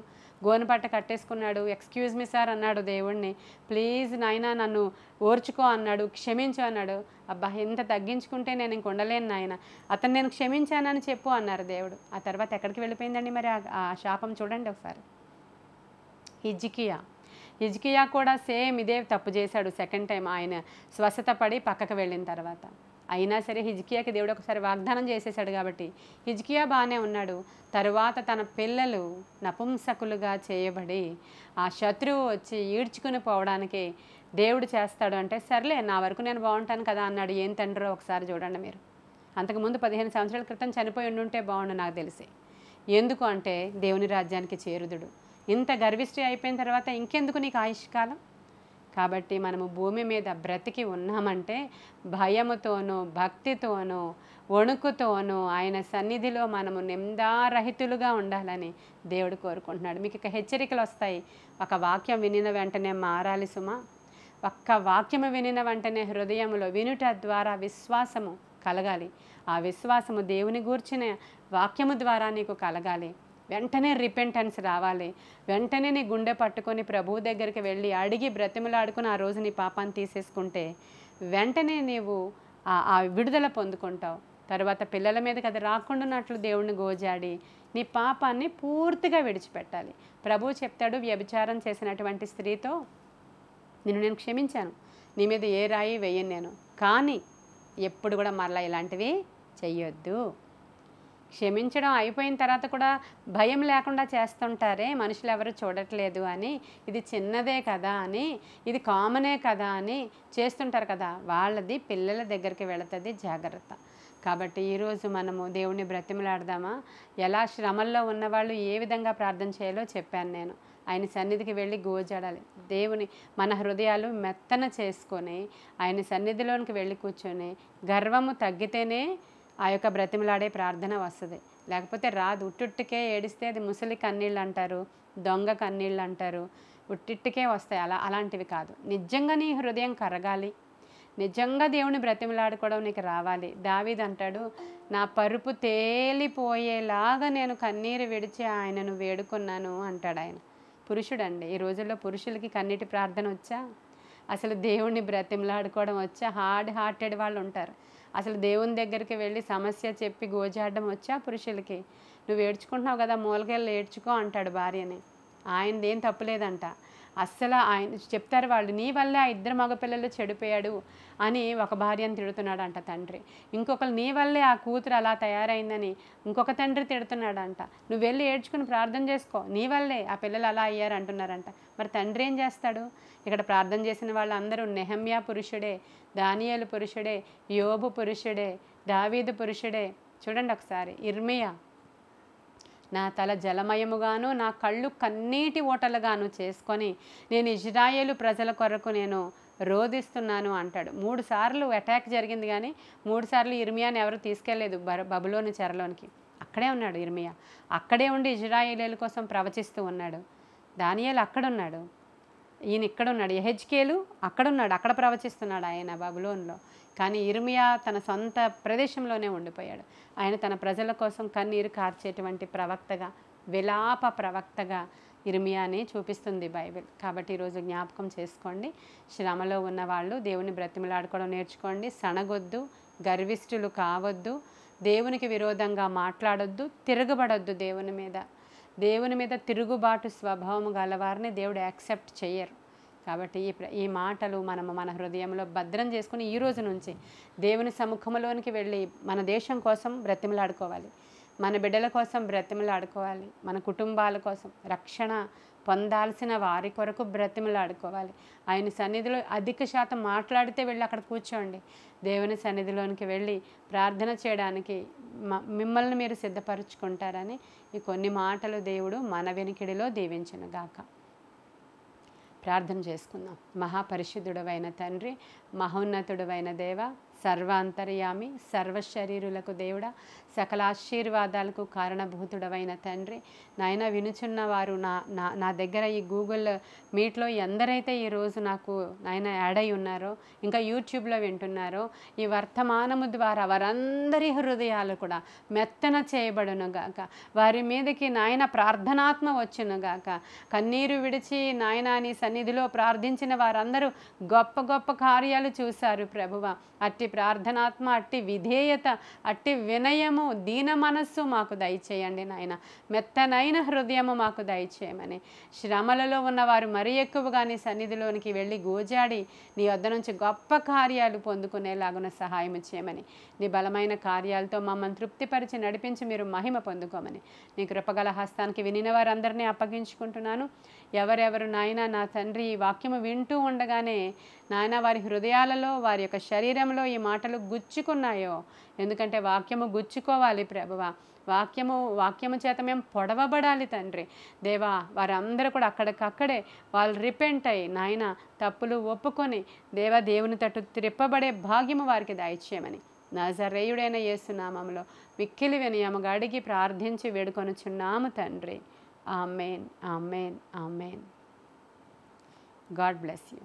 గోనెపట్ట కట్టేసుకున్నాడు. ఎక్స్క్యూజ్ మీ సార్ అన్నాడు దేవుణ్ణి, ప్లీజ్ నాయనా నన్ను ఓర్చుకో అన్నాడు, క్షమించు అన్నాడు. అబ్బా ఎంత తగ్గించుకుంటే నేను ఇంక ఉండలేను నాయన, అతను నేను క్షమించానని చెప్పు అన్నారు దేవుడు. ఆ తర్వాత ఎక్కడికి వెళ్ళిపోయిందండి మరి ఆ శాపం చూడండి ఒకసారి. హిజ్కియా కూడా సేమ్ ఇదే తప్పు చేశాడు. సెకండ్ టైం ఆయన స్వస్థత పడి పక్కకు వెళ్ళిన తర్వాత అయినా సరే హిజ్కియాకి దేవుడు ఒకసారి వాగ్దానం చేసేసాడు కాబట్టి హిజ్కియా బాగానే ఉన్నాడు. తరువాత తన పిల్లలు నపుంసకులుగా చేయబడి ఆ శత్రువు వచ్చి ఈడ్చుకుని పోవడానికి దేవుడు చేస్తాడు అంటే సర్లే నా వరకు నేను బాగుంటాను కదా అన్నాడు. ఏం తండ్రో ఒకసారి చూడండి మీరు. అంతకుముందు 15 సంవత్సరాల క్రితం చనిపోయి ఉండుంటే బాగుండు నాకు తెలిసి. ఎందుకు అంటే దేవుని రాజ్యానికి చేరుదుడు. ఇంత గర్విష్టి అయిపోయిన తర్వాత ఇంకెందుకు నీకు ఆయుష్కాలం? కాబట్టి మనము భూమి మీద బ్రతికి ఉన్నామంటే భయముతోనూ భక్తితోనూ వణుకుతోనూ ఆయన సన్నిధిలో మనము నిందారహితులుగా ఉండాలని దేవుడు కోరుకుంటున్నాడు. మీకు ఇక హెచ్చరికలు వస్తాయి. ఒక వాక్యం వినిన వెంటనే మారాలి సుమా. ఒక్క వాక్యము వినిన వెంటనే హృదయంలో వినుట ద్వారా విశ్వాసము కలగాలి. ఆ విశ్వాసము దేవుని గూర్చిన వాక్యము ద్వారా నీకు కలగాలి. వెంటనే రిపెంటెన్స్ రావాలి. వెంటనే నీ గుండె పట్టుకొని ప్రభువు దగ్గరికి వెళ్ళి అడిగి బ్రతిమలాడుకుని ఆ రోజు నీ పాపాన్ని తీసేసుకుంటే వెంటనే నీవు ఆ విడుదల పొందుకుంటావు. తర్వాత పిల్లల మీదకి అది రాకుండానట్లు దేవుణ్ణి గోజాడి నీ పాపాన్ని పూర్తిగా విడిచిపెట్టాలి. ప్రభువు చెప్తాడు, వ్యభిచారం చేసినటువంటి స్త్రీతో నేను క్షమించాను, నీ మీద ఏ రాయి వేయను నేను, కానీ ఎప్పుడు కూడా మరలా ఇలాంటివి చెయ్యొద్దు. క్షమించడం అయిపోయిన తర్వాత కూడా భయం లేకుండా చేస్తుంటారే, మనుషులు ఎవరు చూడట్లేదు అని, ఇది చిన్నదే కదా అని, ఇది కామనే కదా అని చేస్తుంటారు కదా, వాళ్ళది పిల్లల దగ్గరికి వెళుతుంది, జాగ్రత్త. కాబట్టి ఈరోజు మనము దేవుణ్ణి బ్రతిమలాడదామా? ఎలా శ్రమల్లో ఉన్నవాళ్ళు ఏ విధంగా ప్రార్థన చేయాలో చెప్పాను నేను. ఆయన సన్నిధికి వెళ్ళి గోజాడాలి. దేవుని మన హృదయాలు మెత్తన చేసుకొని ఆయన సన్నిధిలోనికి వెళ్ళి కూర్చొని గర్వము తగ్గితేనే ఆ యొక్క బ్రతిమలాడే ప్రార్థన వస్తుంది. లేకపోతే రాదు. ఉట్టుట్టికే ఏడిస్తే అది ముసలి కన్నీళ్ళు అంటారు, దొంగ కన్నీళ్ళు అంటారు, ఉట్టిట్టికే వస్తాయి. అలాంటివి కాదు. నిజంగా నీ హృదయం కరగాలి, నిజంగా దేవుని బ్రతిమలాడుకోవడం నీకు రావాలి. దావీదు అంటాడు, నా పరుపు తేలిపోయేలాగా నేను కన్నీరు విడిచి ఆయనను వేడుకున్నాను అంటాడు. ఆయన పురుషుడండి. ఈ రోజుల్లో పురుషులకి కన్నీటి ప్రార్థన వచ్చా? అసలు దేవుణ్ణి బ్రతిమలాడుకోవడం వచ్చా? హార్డ్ హార్టెడ్ వాళ్ళు ఉంటారు. అసలు దేవుని దగ్గరికి వెళ్ళి సమస్య చెప్పి గోజాడడం వచ్చా పురుషులకి? నువ్వు ఏడ్చుకుంటున్నావు కదా, మూలకెళ్ళి ఏడ్చుకో అంటాడు భార్యని. ఆయనది ఏం తప్పులేదంట. అస్సలు ఆయన చెప్తారు వాళ్ళు, నీ వల్లే ఆ ఇద్దరు మగపిల్లలు చెడిపోయాడు అని ఒక భార్యను తిడుతున్నాడంట తండ్రి. ఇంకొకరు నీ వల్లే ఆ కూతురు అలా తయారైందని ఇంకొక తండ్రి తిడుతున్నాడంట. నువ్వు వెళ్ళి ఏడ్చుకుని ప్రార్థన చేసుకో, నీ వల్లే ఆ పిల్లలు అలా అయ్యారు అంటున్నారంట. మరి తండ్రి ఏం చేస్తాడు? ఇక్కడ ప్రార్థన చేసిన వాళ్ళందరూ నెహమ్యా పురుషుడే, దానియేలు పురుషుడే, యోబు పురుషుడే, దావీదు పురుషుడే. చూడండి ఒకసారి, ఇర్మియా, నా తల జలమయముగాను నా కళ్ళు కన్నీటి ఓటలుగాను చేసుకొని నేను ఇజ్రాయేలు ప్రజల కొరకు నేను రోధిస్తున్నాను అంటాడు. 3 సార్లు అటాక్ జరిగింది, కానీ 3 సార్లు ఇర్మియాని ఎవరు తీసుకెళ్లేదు బబులోని చెరలోనికి. అక్కడే ఉన్నాడు ఇర్మియా. అక్కడే ఉండి ఇజ్రాయేలీల కోసం ప్రవచిస్తూ ఉన్నాడు. దానియేలు అక్కడున్నాడు, ఈయన ఇక్కడున్నాడు. యెహెజ్కేలు అక్కడున్నాడు, అక్కడ ప్రవచిస్తున్నాడు ఆయన బబులోన్లో. కానీ ఇర్మియా తన సొంత ప్రదేశంలోనే ఉండిపోయాడు. ఆయన తన ప్రజల కోసం కన్నీరు కార్చేటువంటి ప్రవక్తగా, విలాప ప్రవక్తగా ఇర్మియాని చూపిస్తుంది బైబిల్. కాబట్టి ఈరోజు జ్ఞాపకం చేసుకోండి, శ్రమలో ఉన్నవాళ్ళు దేవుని బ్రతిమలాడుకోవడం నేర్చుకోండి. సణగొద్దు, గర్విష్ఠులు కావద్దు, దేవునికి విరోధంగా మాట్లాడొద్దు, తిరగబడొద్దు దేవుని మీద తిరుగుబాటు స్వభావం గలవారిని దేవుడు యాక్సెప్ట్ చేయరు. కాబట్టి ఈ మాటలు మనము మన హృదయంలో భద్రం చేసుకుని ఈ రోజు నుంచి దేవుని సముఖంలోనికి వెళ్ళి మన దేశం కోసం బ్రతిమలాడుకోవాలి, మన బిడ్డల కోసం బ్రతిమలాడుకోవాలి, మన కుటుంబాల కోసం రక్షణ పొందాల్సిన వారి కొరకు బ్రతిమలాడుకోవాలి. ఆయన సన్నిధిలో అధిక శాతం మాట్లాడితే వెళ్ళి అక్కడ కూర్చోండి. దేవుని సన్నిధిలోనికి వెళ్ళి ప్రార్థన చేయడానికి మిమ్మల్ని మీరు సిద్ధపరచుకుంటారని ఈ కొన్ని మాటలు దేవుడు మన వెనుకిడిలో దీవించునుగాక. ప్రార్థన చేసుకుందాం. మహాపరిశుద్ధుడవైన తండ్రి, మహోన్నతుడవైన దేవ, సర్వాంతర్యామి, సర్వశరీరులకు దేవుడా, సకల ఆశీర్వాదాలకు కారణభూతుడవైన తండ్రి, నాయన వినుచున్న వారు నా దగ్గర ఈ గూగుల్ మీట్లో ఎందరైతే ఈరోజు నాకు నాయన యాడ్ అయి ఉన్నారో, ఇంకా యూట్యూబ్లో వింటున్నారో, ఈ వర్తమానము ద్వారా వారందరి హృదయాలు కూడా మెత్తన చేయబడునుగాక. వారి మీదకి నాయన ప్రార్థనాత్మ వచ్చునుగాక. కన్నీరు విడిచి నాయన నీ సన్నిధిలో ప్రార్థించిన వారందరూ గొప్ప గొప్ప కార్యాలు చూశారు ప్రభువ. అట్టి ప్రార్థనాత్మ, అట్టి విధేయత, అట్టి వినయము, దీన మనస్సు మాకు దయచేయండి నాయన. మెత్తనైన హృదయము మాకు దయచేయమని, శ్రమలలో ఉన్నవారు మరీ ఎక్కువగా నీ సన్నిధిలోనికి వెళ్ళి గోజాడి నీ వద్ద నుంచి గొప్ప కార్యాలు పొందుకునేలాగున సహాయం చేయమని, నీ బలమైన కార్యాలతో మమ్మల్ని తృప్తిపరిచి నడిపించి మీరు మహిమ పొందుకోమని నీ కృపగల హస్తానికి వినిన వారందరినీ అప్పగించుకుంటున్నాను. ఎవరెవరు నాయన నా తండ్రి ఈ వాక్యము వింటూ ఉండగానే నాయన వారి హృదయాలలో, వారి యొక్క శరీరంలో ఈ మాటలు గుచ్చుకున్నాయో, ఎందుకంటే వాక్యము గుచ్చుకోవాలి ప్రభువా. వాక్యము చేత మేము పొడవబడాలి తండ్రి. దేవా, వారందరూ కూడా అక్కడికక్కడే వాళ్ళు రిపెంట్ అయ్యి నాయన తప్పులు ఒప్పుకొని దేవుని తట్టు త్రిప్పబడే భాగ్యము వారికి దయచేయమని నజరేయుడైన యేసు నామములో మిక్కిలి వినయముగా అడిగి ప్రార్థించి వేడుకొనుచున్నాము తండ్రి. Amen, amen, amen. God bless you.